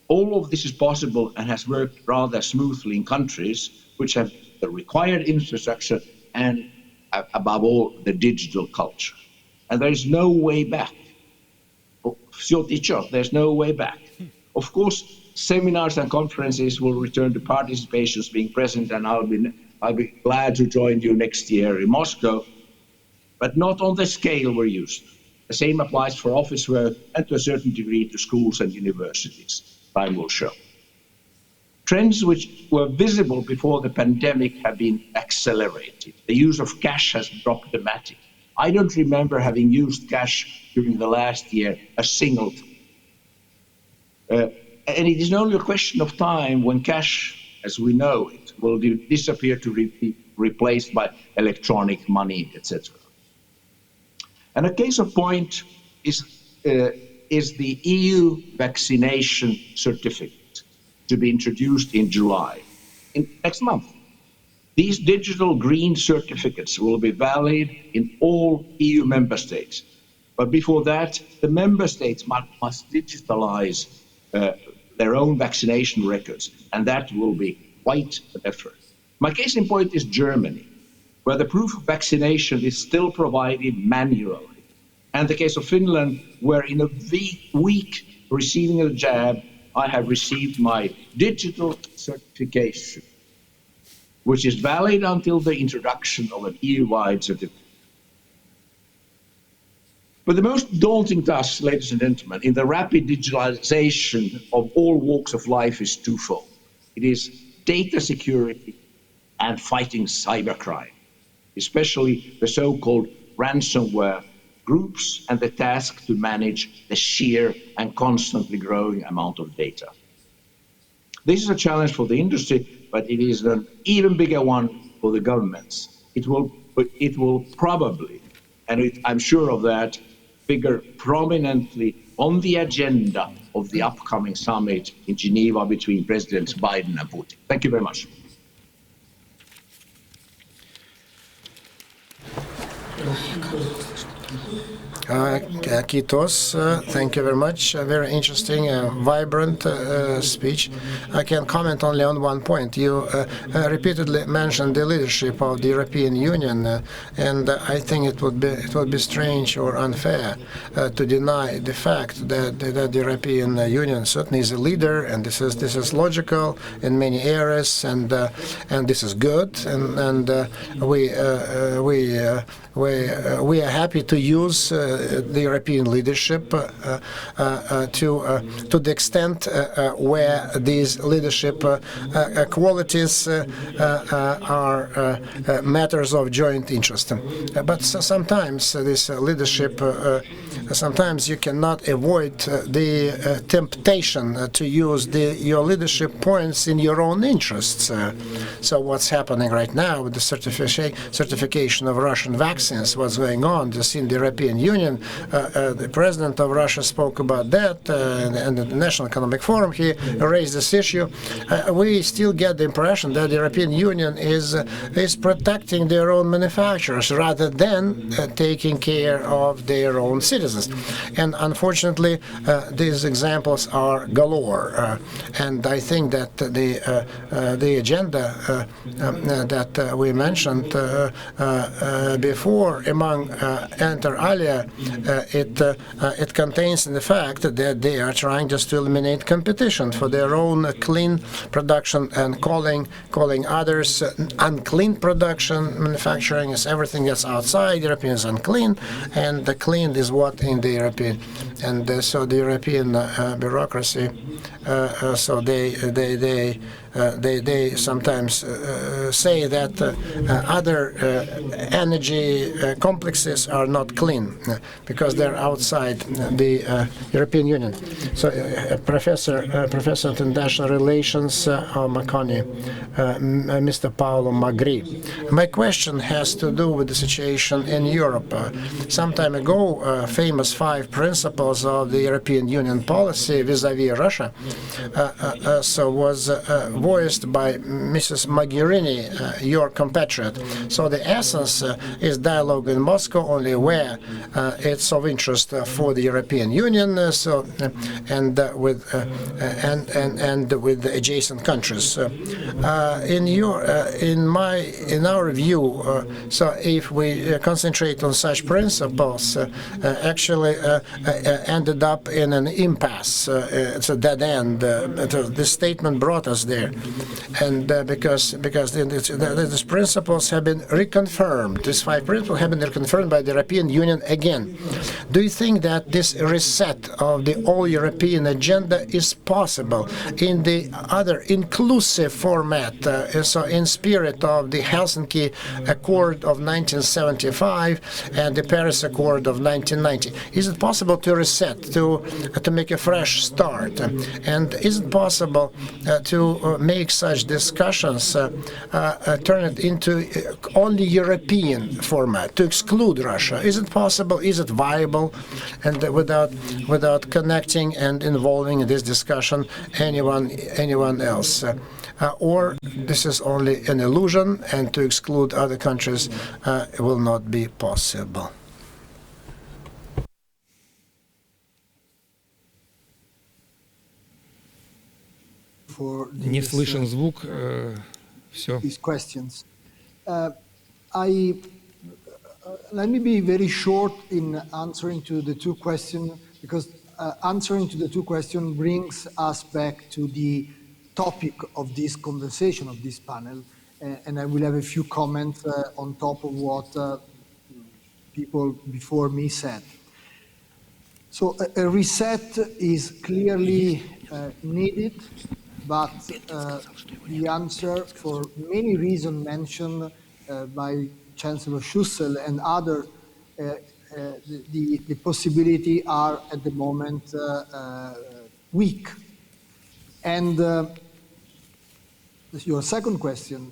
All of this is possible and has worked rather smoothly in countries which have the required infrastructure and, above all, the digital culture. And there is no way back. There's no way back. Of course, seminars and conferences will return to participations being present, and I'll be glad to join you next year in Moscow, but not on the scale we're used to. The same applies for office work and to a certain degree to schools and universities. Time will show. Trends which were visible before the pandemic have been accelerated. The use of cash has dropped dramatically. I don't remember having used cash during the last year a single time. And it is only a question of time when cash, as we know it, will disappear to be replaced by electronic money, etc. And a case of point is the EU vaccination certificate to be introduced in July, next month. These digital green certificates will be valid in all EU member states. But before that, the member states must digitalize their own vaccination records, and that will be quite an effort. My case in point is Germany, where the proof of vaccination is still provided manually. And the case of Finland, where in a week receiving a jab, I have received my digital certification, which is valid until the introduction of an EU-wide certificate. But the most daunting task, ladies and gentlemen, in the rapid digitalization of all walks of life is twofold. It is data security and fighting cybercrime, especially the so-called ransomware groups and the task to manage the sheer and constantly growing amount of data. This is a challenge for the industry, but it is an even bigger one for the governments. It will probably, and I'm sure of that, figure prominently on the agenda of the upcoming summit in Geneva between Presidents Biden and Putin. Thank you very much. Kitos, thank you very much. A very interesting, vibrant speech. I can comment only on one point. You repeatedly mentioned the leadership of the European Union, and I think it would be strange or unfair to deny the fact that the European Union certainly is a leader, and this is logical in many areas, and this is good, and we are happy to use the European leadership to the extent where these leadership qualities are matters of joint interest. But sometimes this leadership, sometimes you cannot avoid the temptation to use your leadership points in your own interests. So what's happening right now with the certification of Russian vaccines, what's going on just in the European Union, the president of Russia spoke about that, and the National Economic Forum, he raised this issue. We still get the impression that the European Union is protecting their own manufacturers rather than taking care of their own citizens. And unfortunately, these examples are galore. And I think that the agenda that we mentioned before, among inter alia, it contains the fact that they are trying just to eliminate competition for their own clean production and calling others unclean production. Manufacturing is everything that's outside. European is unclean, and the clean is what in the European. And so the European bureaucracy, so they sometimes say that other energy complexes are not clean because they're outside the European Union. So, Professor of International Relations, Maconi, Mr. Paolo Magri. My question has to do with the situation in Europe. Some time ago, famous 5 principles of the European Union policy vis-à-vis Russia was voiced by Mrs. Mogherini, your compatriot. So the essence is dialogue in Moscow, only where it's of interest for the European Union, and with the adjacent countries. In our view, so if we concentrate on such principles, actually ended up in an impasse. It's a dead end. This statement brought us there, and because these principles have been reconfirmed. These 5 principles have been reconfirmed by the European Union again. Do you think that this reset of the all-European agenda is possible in the other inclusive format, so in spirit of the Helsinki Accord of 1975 and the Paris Accord of 1990? Is it possible to reset, to make a fresh start? And is it possible to make such discussions, turn it into only European format, to exclude Russia? Is it possible? Is it viable? And without connecting and involving in this discussion anyone else? Or this is only an illusion, and to exclude other countries will not be possible. Не слышен звук. Все. These questions. Let me be very short in answering to the 2 questions, because answering to the 2 questions brings us back to the topic of this conversation, of this panel, and I will have a few comments on top of what people before me said. So a reset is clearly needed, but the answer, for many reasons mentioned by Chancellor Schussel and others, the possibility are at the moment weak. And your second question,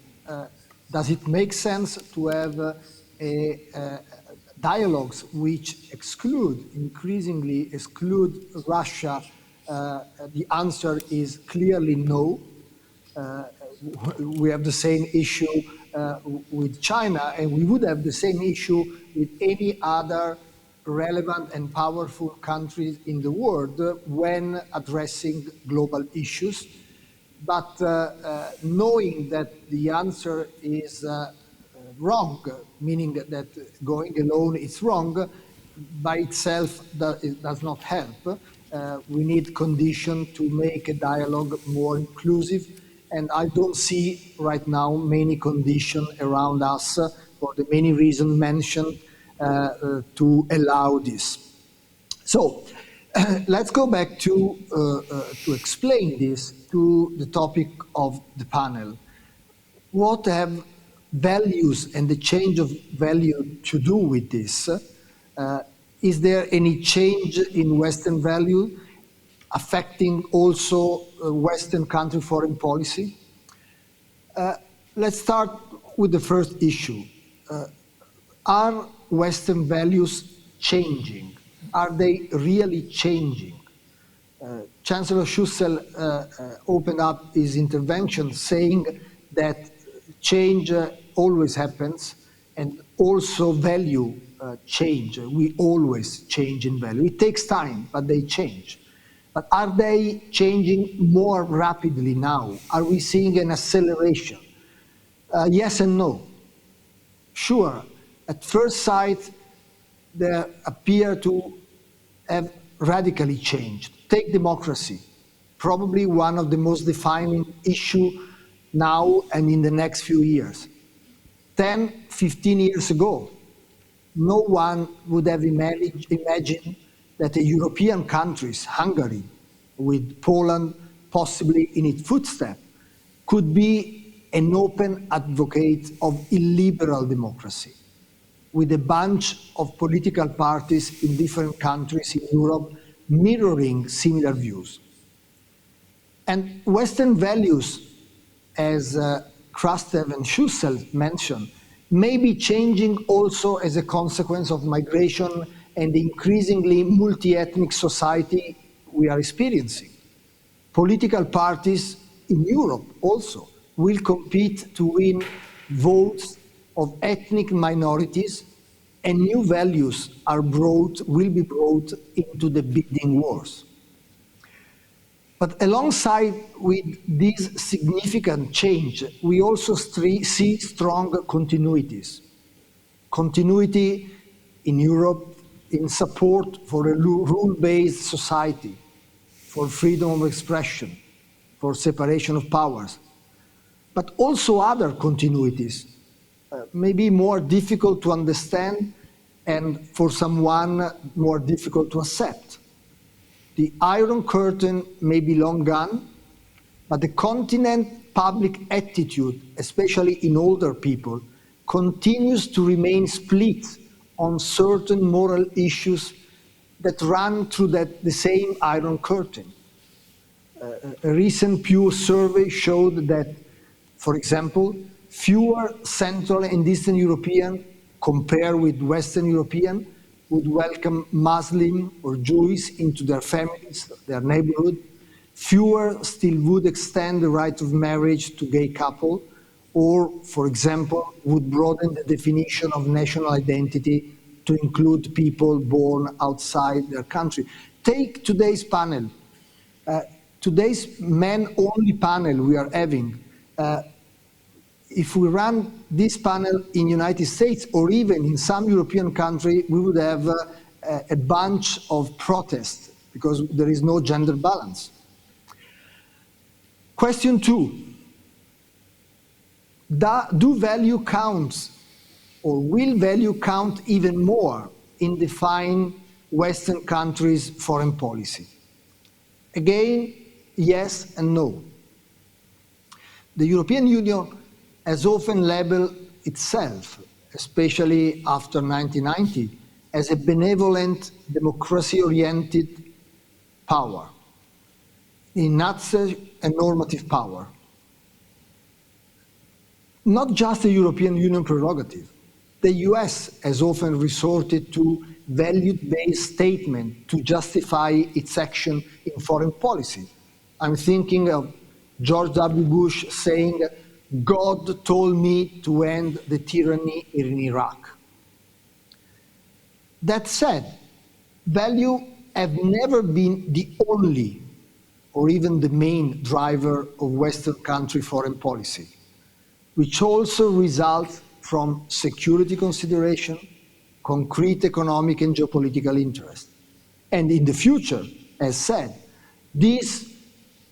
does it make sense to have dialogues which increasingly exclude Russia? The answer is clearly no. We have the same issue with China, and we would have the same issue with any other relevant and powerful countries in the world when addressing global issues. But knowing that the answer is wrong, meaning that going alone is wrong, by itself it does not help. We need conditions to make a dialogue more inclusive, and I don't see right now many conditions around us for the many reasons mentioned to allow this. So let's go back to explain this to the topic of the panel. What have values and the change of value to do with this? Is there any change in Western value affecting also Western country foreign policy? Let's start with the first issue. Are Western values changing? Are they really changing? Chancellor Schussel opened up his intervention saying that change always happens, and also value change. We always change in value. It takes time, but they change. But are they changing more rapidly now? Are we seeing an acceleration? Yes and no. Sure, at first sight, they appear to have radically changed. Take democracy, probably one of the most defining issues now and in the next few years. 10, 15 years ago, no one would have imagined that the European countries, Hungary, with Poland possibly in its footsteps, could be an open advocate of illiberal democracy, with a bunch of political parties in different countries in Europe mirroring similar views. And Western values, as Krastev and Schussel mentioned, may be changing also as a consequence of migration and the increasingly multi-ethnic society we are experiencing. Political parties in Europe also will compete to win votes of ethnic minorities, and new values will be brought into the bidding wars. But alongside with this significant change, we also see strong continuities. Continuity in Europe in support for a rule-based society, for freedom of expression, for separation of powers, but also other continuities, maybe more difficult to understand and for someone more difficult to accept. The Iron Curtain may be long gone, but the continent public attitude, especially in older people, continues to remain split on certain moral issues that run through the same Iron Curtain. A recent Pew survey showed that, for example, fewer Central and Eastern European compared with Western European would welcome Muslim or Jews into their families, their neighborhood. Fewer still would extend the right of marriage to gay couple, or, for example, would broaden the definition of national identity to include people born outside their country. Take today's panel. Today's men-only panel we are having. If we run this panel in the United States or even in some European country, we would have a bunch of protests because there is no gender balance. Question 2. Do value count, or will value count even more in defining Western countries' foreign policy? Again, yes and no. The European Union has often labeled itself, especially after 1990, as a benevolent, democracy-oriented power, in nutshell, a normative power. Not just a European Union prerogative. The US has often resorted to value-based statement to justify its action in foreign policy. I'm thinking of George W. Bush saying, "God told me to end the tyranny in Iraq." That said, value have never been the only or even the main driver of Western country foreign policy, which also results from security consideration, concrete economic and geopolitical interest. And in the future, as said, these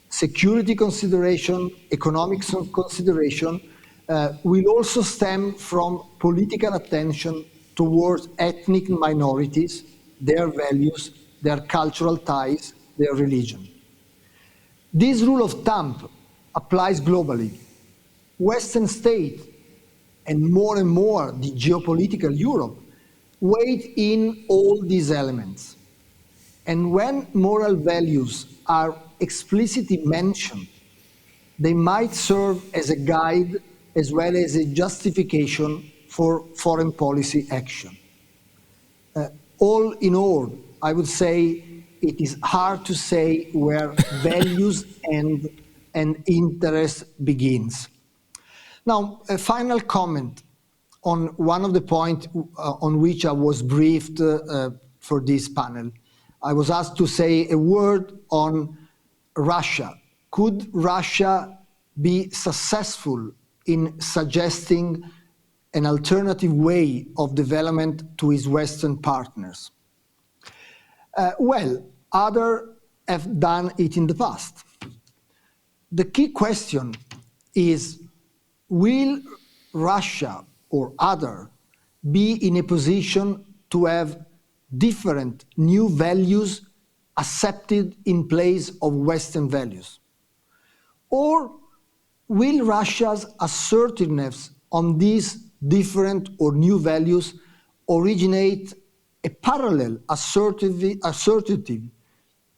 security consideration, economic consideration, will also stem from political attention towards ethnic minorities, their values, their cultural ties, their religion. This rule of thumb applies globally. Western states, and more the geopolitical Europe, weigh in all these elements. And when moral values are explicitly mentioned, they might serve as a guide as well as a justification for foreign policy action. All in all, I would say it is hard to say where values end and interest begins. Now, a final comment on one of the points on which I was briefed for this panel. I was asked to say a word on Russia. Could Russia be successful in suggesting an alternative way of development to its Western partners? Well, others have done it in the past. The key question is, will Russia or others be in a position to have different new values accepted in place of Western values? Or will Russia's assertiveness on these different or new values originate a parallel assertive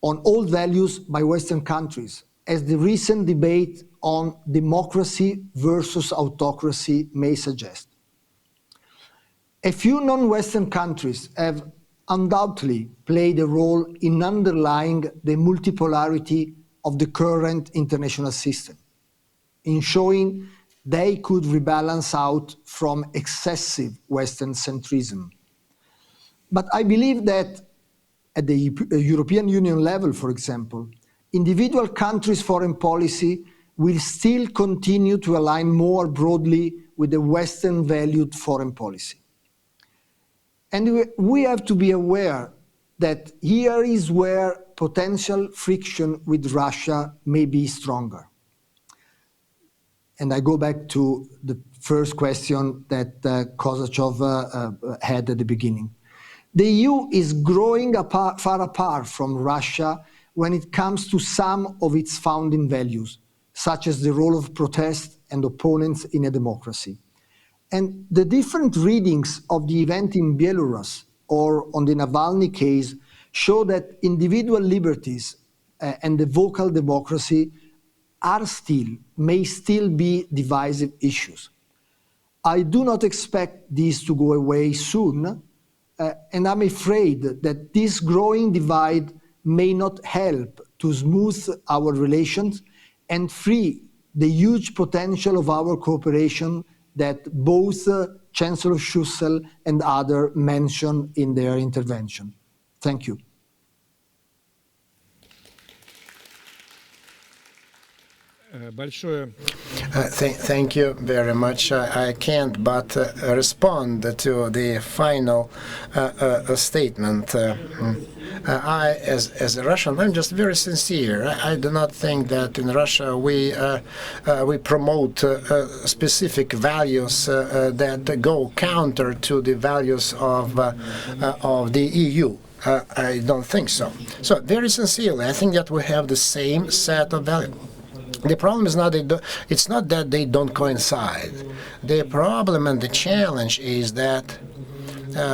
on old values by Western countries, as the recent debate on democracy versus autocracy may suggest? A few non-Western countries have undoubtedly played a role in underlying the multipolarity of the current international system, in showing they could rebalance out from excessive Western centrism. But I believe that at the European Union level, for example, individual countries' foreign policy will still continue to align more broadly with the Western valued foreign policy. And we have to be aware that here is where potential friction with Russia may be stronger. And I go back to the first question that Kozachov had at the beginning. The EU is growing far apart from Russia when it comes to some of its founding values, such as the role of protest and opponents in a democracy. And the different readings of the event in Belarus or on the Navalny case show that individual liberties and the vocal democracy may still be divisive issues. I do not expect these to go away soon, and I'm afraid that this growing divide may not help to smooth our relations and free the huge potential of our cooperation that both Chancellor Schussel and others mentioned in their intervention. Thank you. Thank you very much. I can't but respond to the final statement. I, as a Russian, I'm just very sincere. I do not think that in Russia we promote specific values that go counter to the values of the EU. I don't think so. So very sincerely, I think that we have the same set of values. The problem is it's not that they don't coincide. The problem and the challenge is that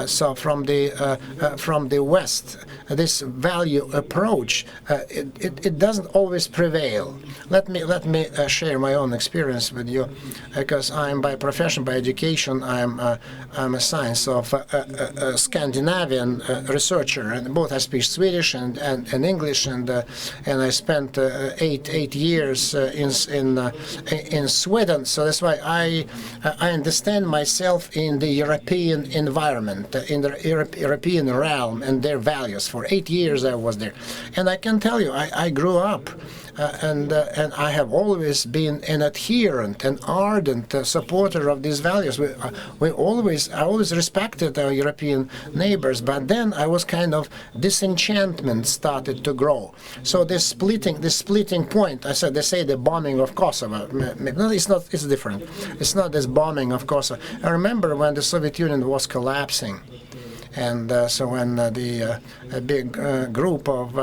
so from the West, this value approach, it doesn't always prevail. Let me share my own experience with you, because I'm by profession, by education, I'm a science of Scandinavian researcher, and both I speak Swedish and English, and I spent 8 years in Sweden. So that's why I understand myself in the European environment, in the European realm and their values. For 8 years I was there, and I can tell you, I grew up. And I have always been an adherent, an ardent supporter of these values. I always respected our European neighbors, but then I was kind of disenchantment started to grow. So this splitting point. I said, they say the bombing of Kosovo. No, it's not. It's different. It's not this bombing of Kosovo. I remember when the Soviet Union was collapsing. And so when the big group of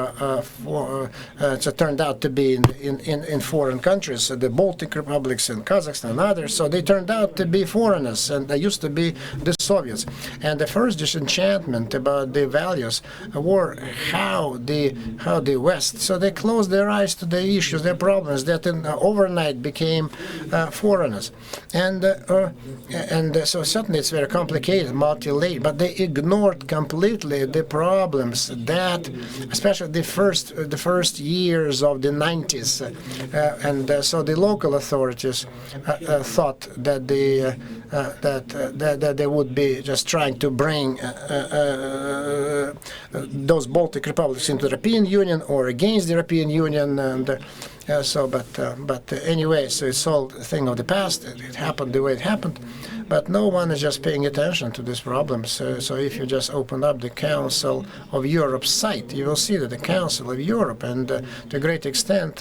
it turned out to be in foreign countries, the Baltic republics and Kazakhstan and others, so they turned out to be foreigners, and they used to be the Soviets. And the first disenchantment about the values were how the West, so they closed their eyes to the issues, their problems that overnight became foreigners. And so certainly it's very complicated, multi-layered, but they ignored completely the problems that, especially the first years of the 90s, and so the local authorities thought that they would be just trying to bring those Baltic republics into the European Union or against the European Union, and but anyway, so it's all a thing of the past. It happened the way it happened. But no one is just paying attention to these problems. So if you just open up the Council of Europe site, you will see that the Council of Europe, and to a great extent,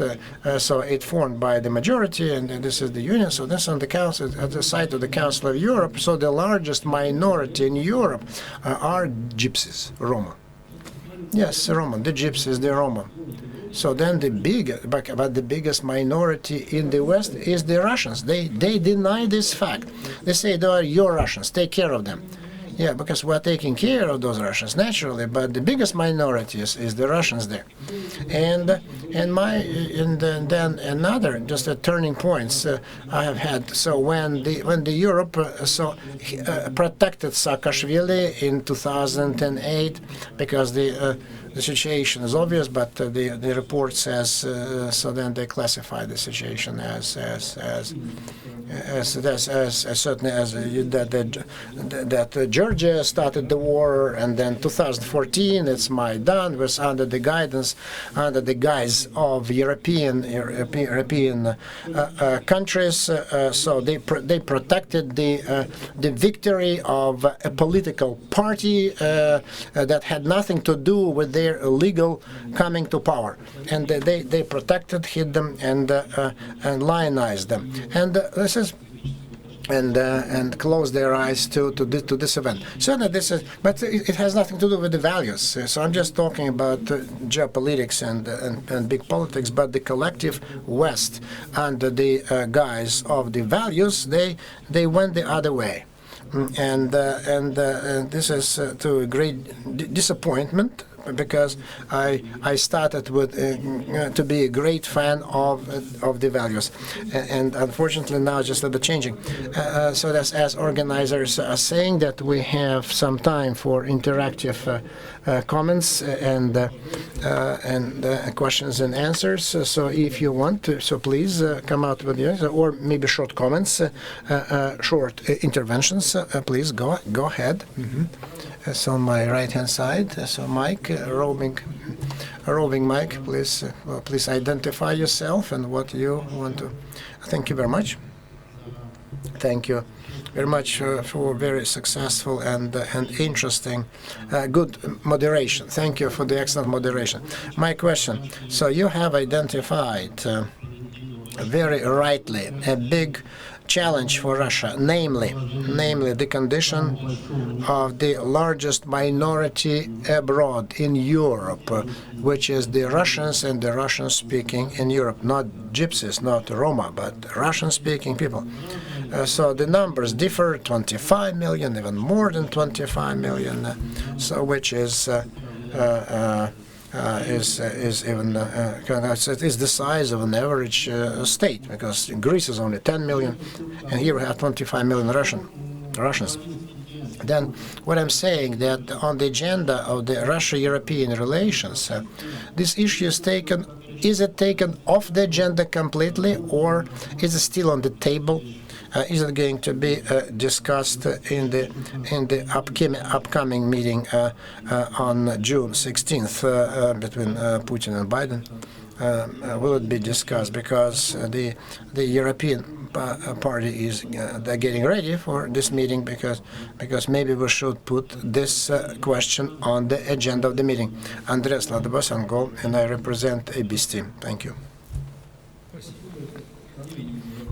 so it's formed by the majority, and this is the Union. So this on the Council, at the site of the Council of Europe. So the largest minority in Europe are Gypsies, Roma. Yes, Roma. The Gypsies, the Roma. So then the biggest minority in the West is the Russians. They deny this fact. They say they are your Russians. Take care of them. Yeah, because we're taking care of those Russians naturally, but the biggest minority is the Russians there. And then another just a turning points I have had. So when the Europe protected Saakashvili in 2008, because the situation is obvious, but the report says so. Then they classify the situation as certainly as that Georgia started the war, and then 2014 it's Maidan was under the guise of European countries. So they protected the victory of a political party that had nothing to do with their illegal coming to power, and they protected, hid them, and lionized them, and this is and close their eyes to this event. Certainly, this is, but it has nothing to do with the values. So I'm just talking about geopolitics and big politics. But the collective West, under the guise of the values, they went the other way, and this is to a great disappointment. Because I started with to be a great fan of the values, and unfortunately now just the changing. So that's, as organizers are saying, that we have some time for interactive comments and questions and answers. So if you want to, so please come out with yours, or maybe short comments, short interventions. Please go ahead. So on my right-hand side, so Mike, roving Mike, please identify yourself and what you want to. Thank you very much. Thank you very much for very successful and interesting, good moderation. Thank you for the excellent moderation. My question, so you have identified very rightly a big challenge for Russia, namely the condition of the largest minority abroad in Europe, which is the Russians and the Russian-speaking in Europe, not gypsies, not Roma, but Russian-speaking people. So the numbers differ, 25 million, even more than 25 million, so which is even is the size of an average state, because Greece is only 10 million, and here we have 25 million Russians. Then what I'm saying that on the agenda of the Russia-European relations, this issue is taken. Is it taken off the agenda completely, or is it still on the table? Is it going to be discussed in the upcoming meeting on June 16th between Putin and Biden? Will it be discussed? Because the European party is they're getting ready for this meeting, because maybe we should put this question on the agenda of the meeting. Andres Ladabas, Angol, and I represent ABC team. Thank you.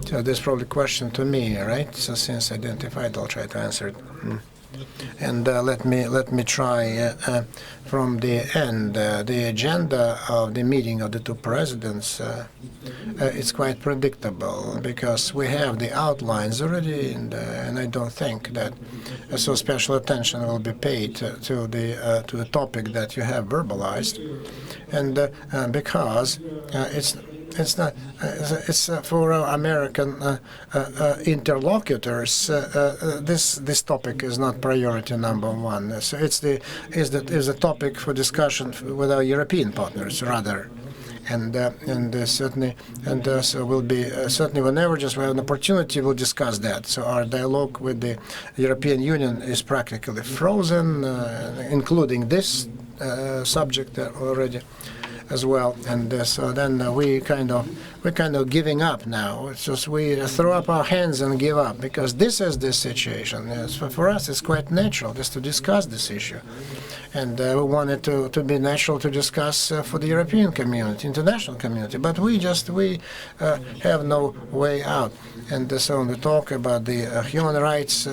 So this is probably a question to me, right? So since identified, I'll try to answer it. And let me try from the end. The agenda of the meeting of the two presidents it's quite predictable, because we have the outlines already, and I don't think that so special attention will be paid to the topic that you have verbalized, and because it's for our American interlocutors. This topic is not priority number one. So it's a topic for discussion with our European partners rather. And certainly, so we'll be certainly whenever just we have an opportunity, we'll discuss that. So our dialogue with the European Union is practically frozen, including this subject already as well. And so then we're kind of giving up now. It's just we throw up our hands and give up, because this is the situation. So for us, it's quite natural just to discuss this issue. And we want it to be natural to discuss for the European community, international community. But we have no way out. And so when we talk about the human rights,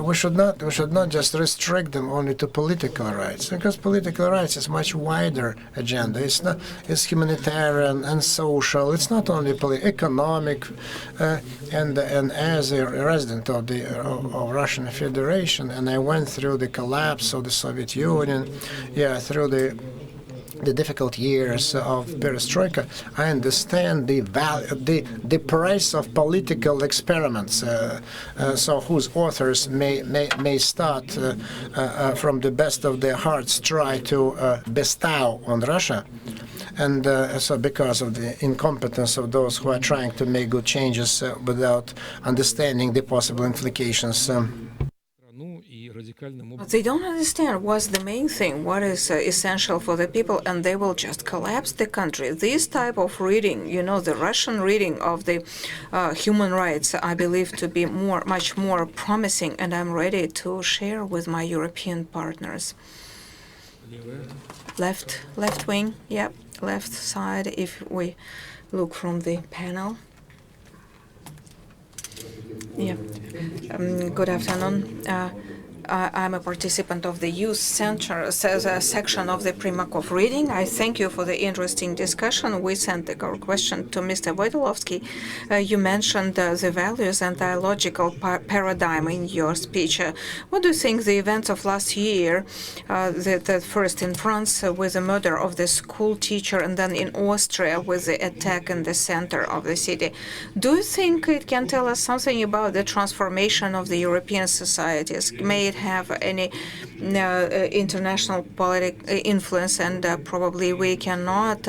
we should not just restrict them only to political rights, because political rights is much wider agenda. It's humanitarian and social. It's not only economic. And as a resident of the Russian Federation, and I went through the collapse of the Soviet Union, through the difficult years of perestroika, I understand the price of political experiments. So whose authors may start from the best of their hearts try to bestow on Russia. And so because of the incompetence of those who are trying to make good changes without understanding the possible implications. They don't understand what's the main thing, what is essential for the people, and they will just collapse the country. This type of reading, the Russian reading of the human rights, I believe to be much more promising, and I'm ready to share with my European partners. Left wing, left side, if we look from the panel. Good afternoon. I'm a participant of the Youth Center section of the Primakov reading. I thank you for the interesting discussion. We sent our question to Mr. Wojciechowski. You mentioned the values and dialogical paradigm in your speech. What do you think the events of last year, the first in France with the murder of the school teacher, and then in Austria with the attack in the center of the city, do you think it can tell us something about the transformation of the European societies? May it have any international political influence, and probably we cannot.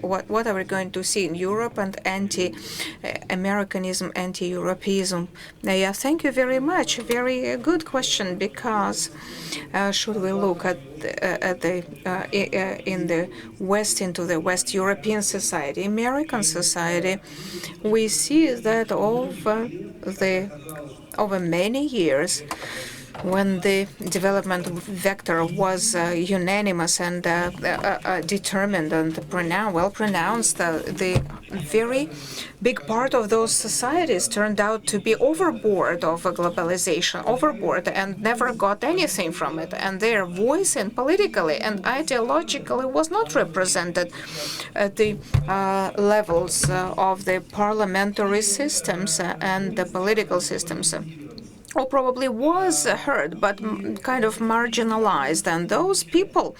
What are we going to see in Europe, and anti-Americanism, anti-Europeism? Thank you very much. Very good question, because should we look at in the West, into the West European society, American society, we see that over many years, when the development vector was unanimous and determined and well pronounced, the very big part of those societies turned out to be overboard of globalization, overboard, and never got anything from it. And their voice, and politically and ideologically, was not represented at the levels of the parliamentary systems and the political systems. Or probably was heard, but kind of marginalized. And those people,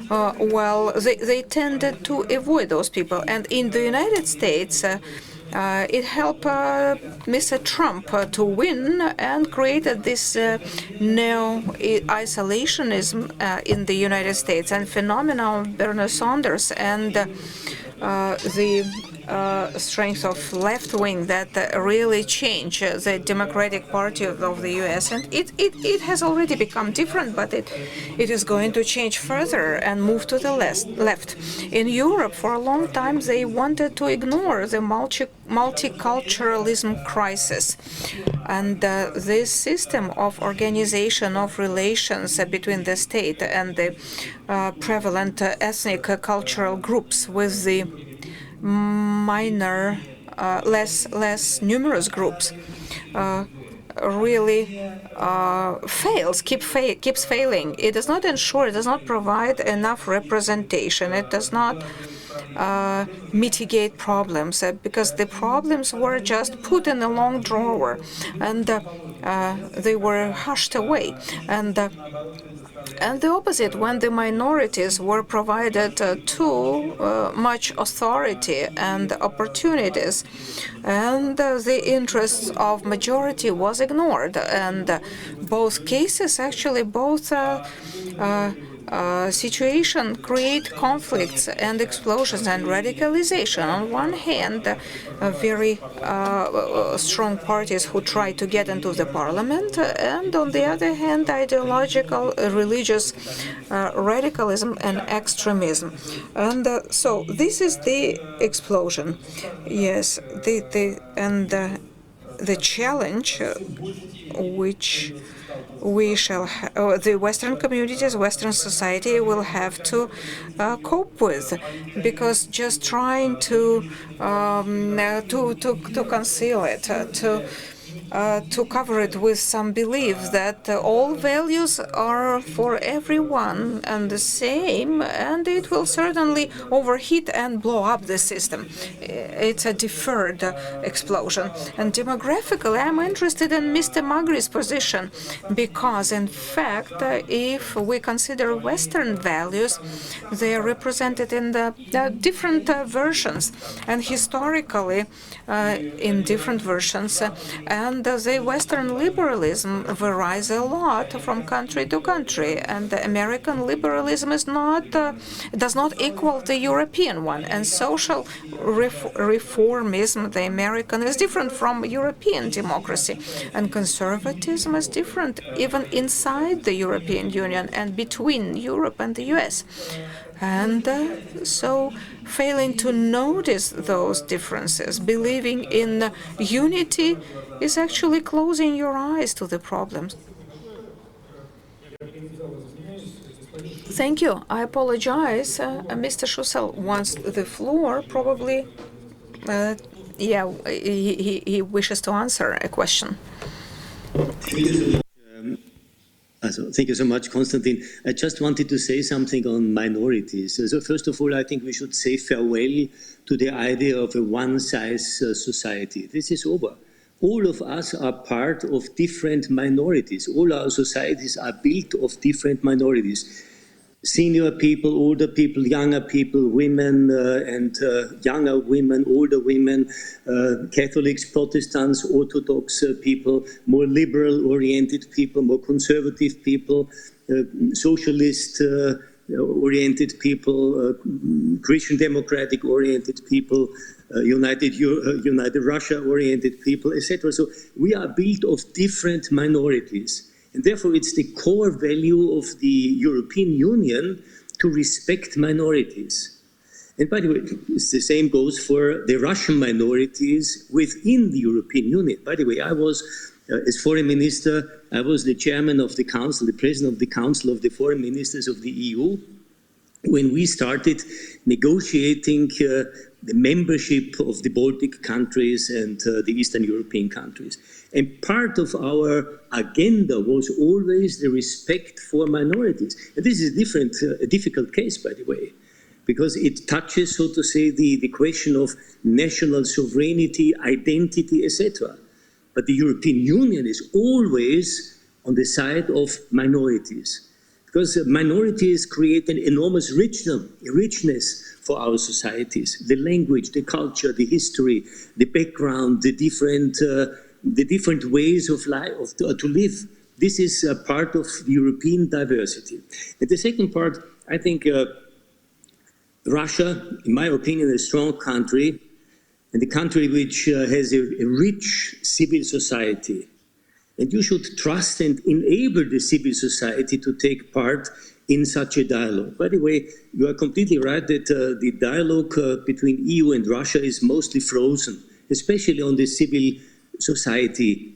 they tended to avoid those people. And in the United States, it helped Mr. Trump to win and created this neo-isolationism in the United States, and phenomenal Bernie Sanders and the strength of left wing that really changed the Democratic Party of the U.S. And it has already become different, but it is going to change further and move to the left. In Europe, for a long time, they wanted to ignore the multiculturalism crisis. And this system of organization of relations between the state and the prevalent ethnic cultural groups with the minor, less numerous groups really keeps failing. It does not ensure, it does not provide enough representation. It does not mitigate problems because the problems were just put in a long drawer and they were hushed away. And the opposite, when the minorities were provided too much authority and opportunities, and the interests of majority was ignored. And both cases, actually, both situation create conflicts and explosions and radicalization. On one hand, very strong parties who try to get into the parliament, and on the other hand, ideological, religious radicalism and extremism. And so this is the explosion. Yes, the challenge which we shall the Western communities, Western society will have to cope with, because just trying to conceal it, to cover it with some belief that all values are for everyone and the same, and it will certainly overheat and blow up the system. It's a deferred explosion. And demographically, I'm interested in Mr. Magri's position, because in fact, if we consider Western values, they are represented in the different versions, and historically in different versions. And the Western liberalism varies a lot from country to country, and the American liberalism is not does not equal the European one. And social reformism, the American, is different from European democracy, and conservatism is different even inside the European Union and between Europe and the US. And so failing to notice those differences, believing in unity, is actually closing your eyes to the problems. Thank you. I apologize. Mr. Schussel wants the floor, probably. He wishes to answer a question. Thank you so much, Konstantin. I just wanted to say something on minorities. So first of all, I think we should say farewell to the idea of a one-size society. This is over. All of us are part of different minorities. All our societies are built of different minorities. Senior people, older people, younger people, women and younger women, older women, Catholics, Protestants, Orthodox people, more liberal-oriented people, more conservative people, socialist-oriented people, Christian Democratic-oriented people, United Russia-oriented people, etc. So we are built of different minorities. And therefore, it's the core value of the European Union to respect minorities. And by the way, the same goes for the Russian minorities within the European Union. By the way, I was, as foreign minister, I was the chairman of the council, the president of the council of the foreign ministers of the EU. when we started negotiating the membership of the Baltic countries and the Eastern European countries. And part of our agenda was always the respect for minorities. And this is a difficult case, by the way, because it touches, so to say, the question of national sovereignty, identity, etc. But the European Union is always on the side of minorities, because minorities create an enormous richness for our societies. The language, the culture, the history, the background, the different ways of life to live. This is a part of European diversity. And the second part, I think Russia, in my opinion, is a strong country, and a country which has a rich civil society. And you should trust and enable the civil society to take part in such a dialogue. By the way, you are completely right that the dialogue between EU and Russia is mostly frozen, especially on the civil society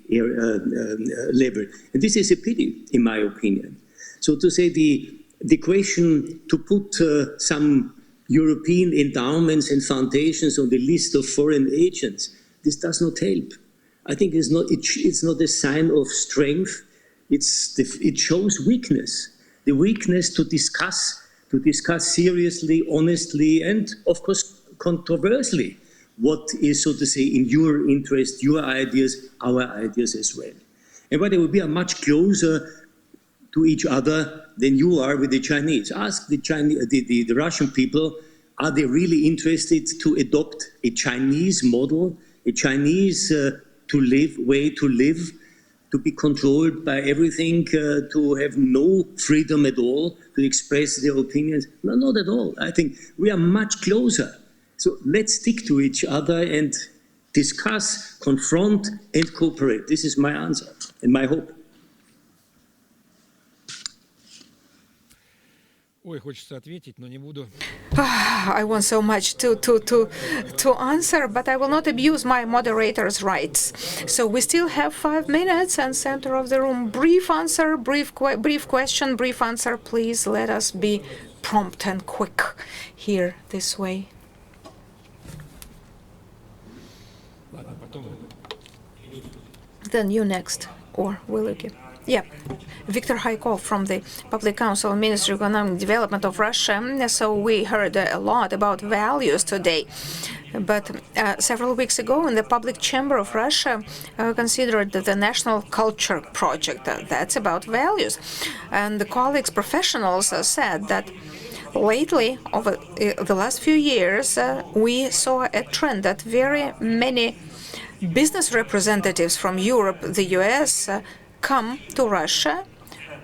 level. And this is a pity, in my opinion. So to say the question to put some European endowments and foundations on the list of foreign agents, this does not help. I think it's not a sign of strength. It shows weakness. The weakness to discuss seriously, honestly, and of course controversially what is, so to say, in your interest, your ideas, our ideas as well. And by the way, we are much closer to each other than you are with the Chinese. Ask the Russian people, are they really interested to adopt a Chinese model, a Chinese way to live, to be controlled by everything, to have no freedom at all, to express their opinions? No, not at all. I think we are much closer. So let's stick to each other and discuss, confront, and cooperate. This is my answer and my hope. Ой, хочется ответить, но не буду. I want so much to answer, but I will not abuse my moderator's rights. So we still have 5 minutes, and center of the room, brief answer, brief question, brief answer. Please let us be prompt and quick here this way. Ладно, потом. Then you next, or will you give? Yeah. Victor Haikov from the Public Council Ministry of Economic Development of Russia. So we heard a lot about values today. But several weeks ago, in the Public Chamber of Russia, considered the National Culture Project. That's about values. And the colleagues, professionals, said that lately, over the last few years, we saw a trend that very many business representatives from Europe, the US, come to Russia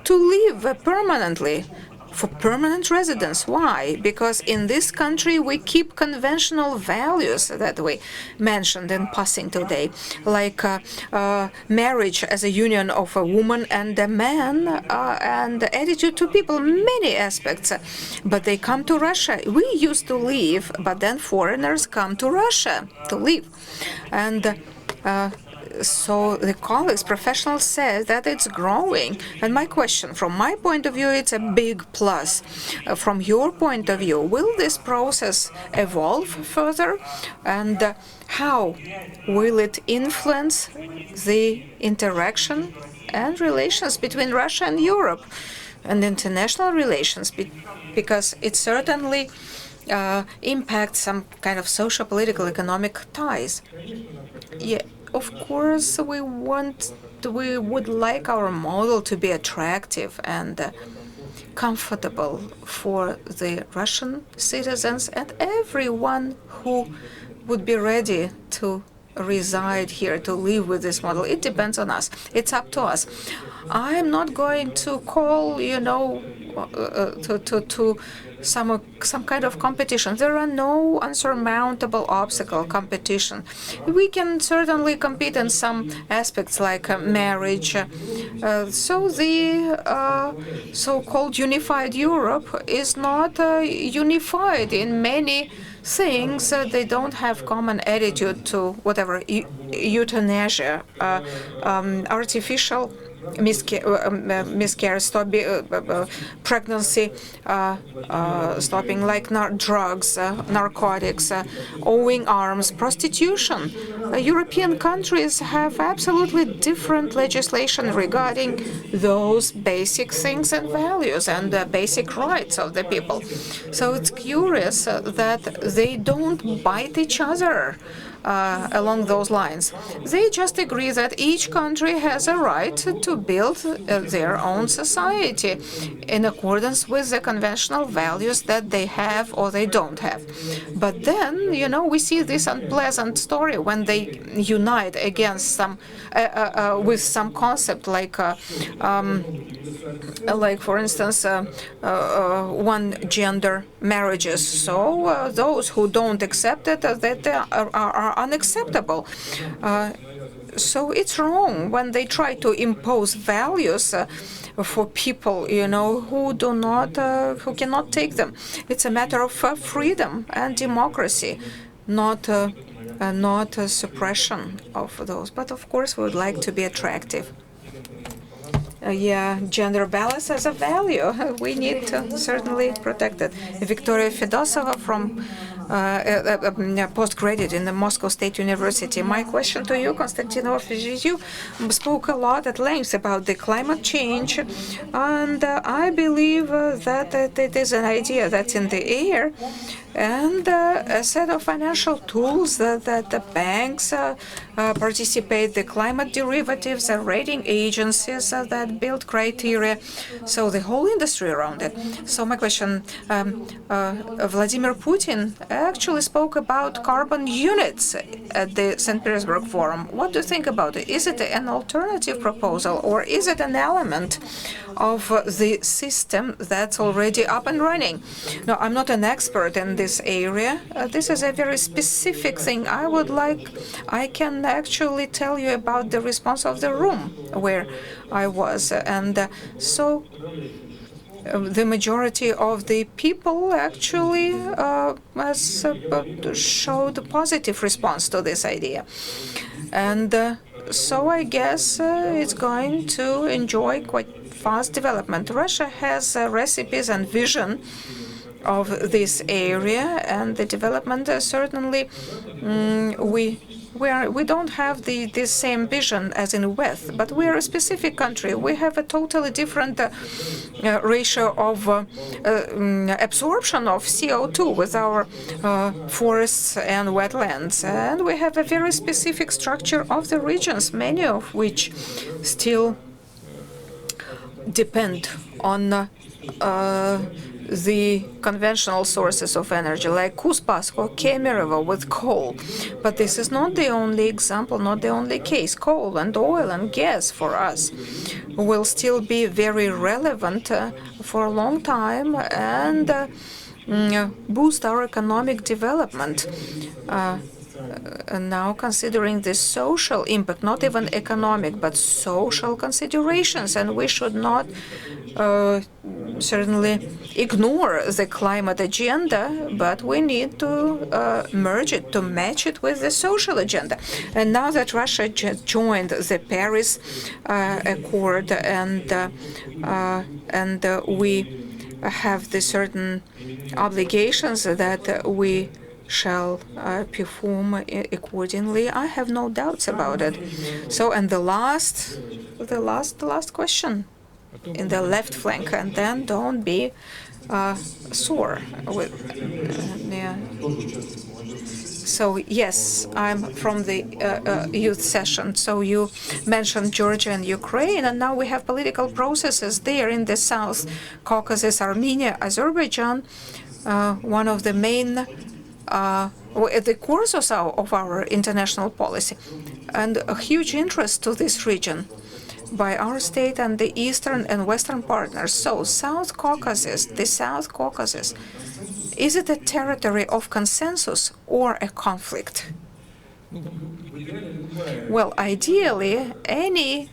to live permanently, for permanent residence. Why? Because in this country we keep conventional values that we mentioned in passing today, like marriage as a union of a woman and a man, and attitude to people, many aspects. But they come to Russia. We used to live, but then foreigners come to Russia to live. And so the colleagues, professionals, say that it's growing. And my question, from my point of view, it's a big plus. From your point of view, will this process evolve further? And how will it influence the interaction and relations between Russia and Europe and international relations? Because it certainly impacts some kind of social, political, economic ties. Yeah. Of course, we would like our model to be attractive and comfortable for the Russian citizens and everyone who would be ready to reside here, to live with this model. It depends on us. It's up to us. I'm not going to call, to some kind of competition. There are no unsurmountable obstacle competition. We can certainly compete in some aspects like marriage. So the so-called unified Europe is not unified in many things. They don't have common attitude to whatever euthanasia, artificial miscarriage, pregnancy stopping, like drugs, narcotics, owing arms, prostitution. European countries have absolutely different legislation regarding those basic things and values and basic rights of the people. So it's curious that they don't bite each other along those lines. They just agree that each country has a right to build their own society in accordance with the conventional values that they have or they don't have. But then, we see this unpleasant story when they unite against some, with some concept like for instance, one-gender marriages. So those who don't accept it, that are unacceptable. So it's wrong when they try to impose values for people, who cannot take them. It's a matter of freedom and democracy, not a suppression of those. But of course, we would like to be attractive. Gender balance as a value. We need to certainly protect it. Victoria Fedosova from postgraduate in the Moscow State University. My question to you, Konstantinov, is you spoke a lot at length about the climate change, and I believe that it is an idea that's in the air, and a set of financial tools that the banks participate, the climate derivatives, the rating agencies that build criteria, so the whole industry around it. So my question, Vladimir Putin actually spoke about carbon units at the St. Petersburg Forum. What do you think about it? Is it an alternative proposal, or is it an element of the system that's already up and running? No, I'm not an expert in this area. This is a very specific thing. I can actually tell you about the response of the room where I was. And so the majority of the people actually showed a positive response to this idea. And so I guess it's going to enjoy quite fast development. Russia has recipes and vision of this area, and the development certainly we don't have the same vision as in West, but we are a specific country. We have a totally different ratio of absorption of CO2 with our forests and wetlands, and we have a very specific structure of the regions, many of which still depend on the conventional sources of energy, like Kuzbask or Kemerovo with coal. But this is not the only example, not the only case. Coal and oil and gas for us will still be very relevant for a long time and boost our economic development. Now considering the social impact, not even economic, but social considerations, and we should not certainly ignore the climate agenda, but we need to merge it, to match it with the social agenda. And now that Russia joined the Paris Accord, and we have the certain obligations that we shall perform accordingly, I have no doubts about it. So, and the last question in the left flank, and then don't be sore with. So yes, I'm from the youth session. So you mentioned Georgia and Ukraine, and now we have political processes there in the South Caucasus, Armenia, Azerbaijan, one of the main at the course of our international policy, and a huge interest to this region by our state and the eastern and western partners. So South Caucasus, the South Caucasus, is it a territory of consensus or a conflict? Well, ideally, any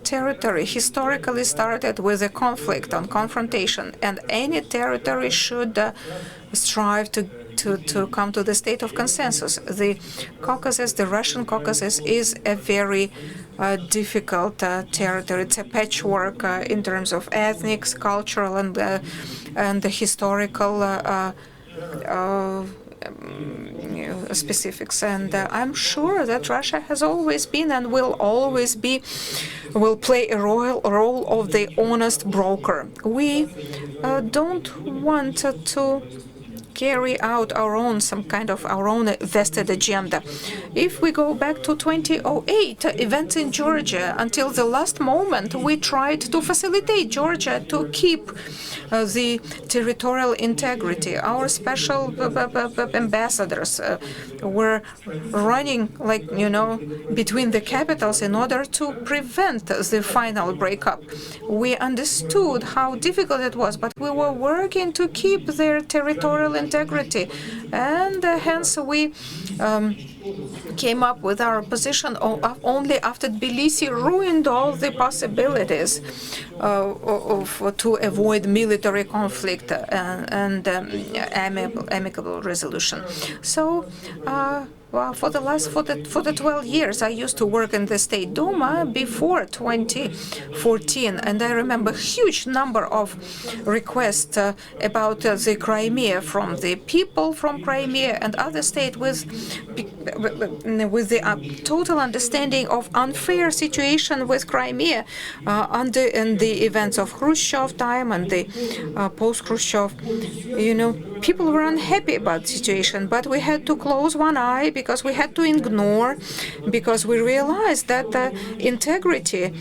territory historically started with a conflict and confrontation, and any territory should strive to to come to the state of consensus. The Caucasus, the Russian Caucasus, is a very difficult territory. It's a patchwork in terms of ethnic, cultural, and the historical specifics. And I'm sure that Russia has always been and will always play a role of the honest broker. We don't want to carry out some kind of our own vested agenda. If we go back to 2008 events in Georgia, until the last moment we tried to facilitate Georgia to keep the territorial integrity. Our special ambassadors were running, between the capitals in order to prevent the final breakup. We understood how difficult it was, but we were working to keep their territorial integrity, and hence we came up with our position only after Tbilisi ruined all the possibilities to avoid military conflict and amicable resolution. So. For the 12 years, I used to work in the State Duma before 2014, and I remember a huge number of requests about the Crimea from the people from Crimea and other states with the total understanding of unfair situation with Crimea in the events of Khrushchev time and the post-Khrushchev. People were unhappy about the situation, but we had to close one eye because we had to ignore, because we realized that integrity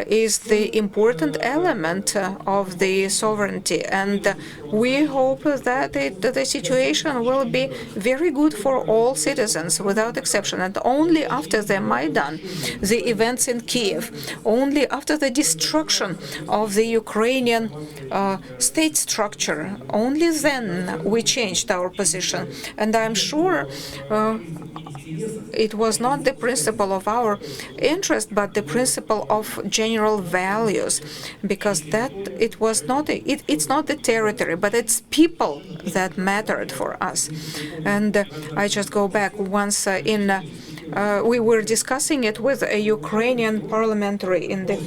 is the important element of the sovereignty, and we hope that the situation will be very good for all citizens without exception. And only after the Maidan, the events in Kiev, only after the destruction of the Ukrainian state structure, only then we changed our position. And I'm sure it was not the principle of our interest, but the principle of general values, because it's not the territory, but it's people that mattered for us. And I just go back once we were discussing it with a Ukrainian parliamentary in the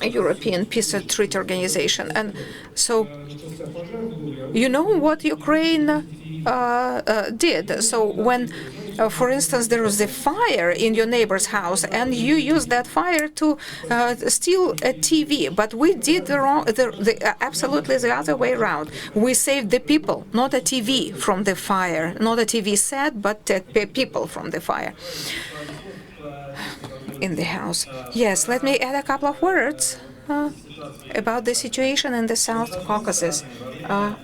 European Peace Treaty Organization. And so, what Ukraine did? So when, for instance, there was a fire in your neighbor's house, and you used that fire to steal a TV, but we did absolutely the other way around. We saved the people, not a TV from the fire, not a TV set, but people from the fire in the house. Yes, let me add a couple of words about the situation in the South Caucasus.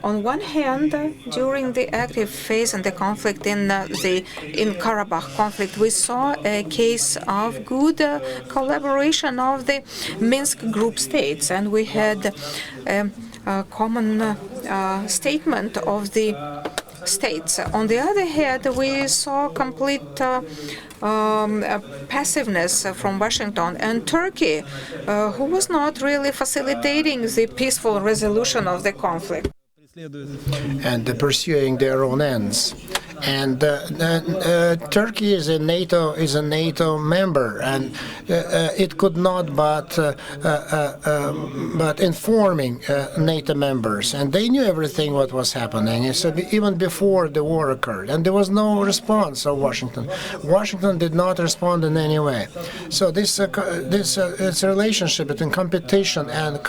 On one hand, during the active phase in the conflict in Karabakh conflict, we saw a case of good collaboration of the Minsk group states, and we had a common statement of the states. On the other hand, we saw complete passiveness from Washington and Turkey, who was not really facilitating the peaceful resolution of the conflict. And pursuing their own ends. And Turkey is a NATO member, and it could not but informing NATO members, and they knew everything what was happening. So even before the war occurred, and there was no response of Washington. Washington did not respond in any way. So this it's a relationship between competition and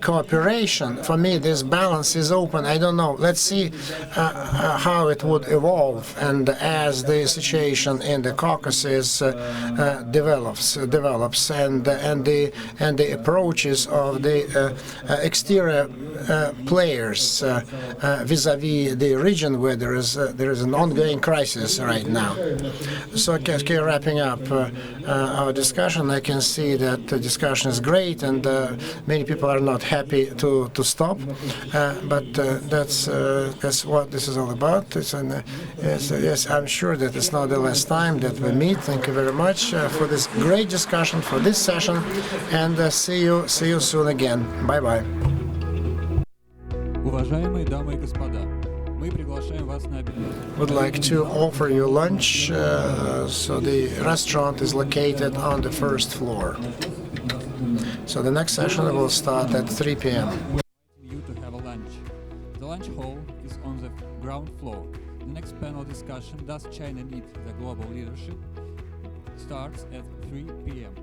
cooperation. For me, this balance is open. I don't know. Let's see how it would evolve, and as the situation in the Caucasus develops, and the approaches of the exterior players vis-a-vis the region where there is an ongoing crisis right now. So, wrapping up our discussion, I can see that the discussion is great, and many people are not happy to stop, but that's what this is all about. Yes, I'm sure that it's not the last time that we meet. Thank you very much for this great discussion, for this session, and see you soon again. Bye-bye. Уважаемые дамы и господа, Приглашаем вас на обед. Would like to offer you lunch. So the restaurant is located on the first floor. So the next session will start at 3 p.m. You to have a lunch. The lunch hall is on the ground floor. The next panel discussion, Does China Need the Global Leadership? Starts at 3 p.m.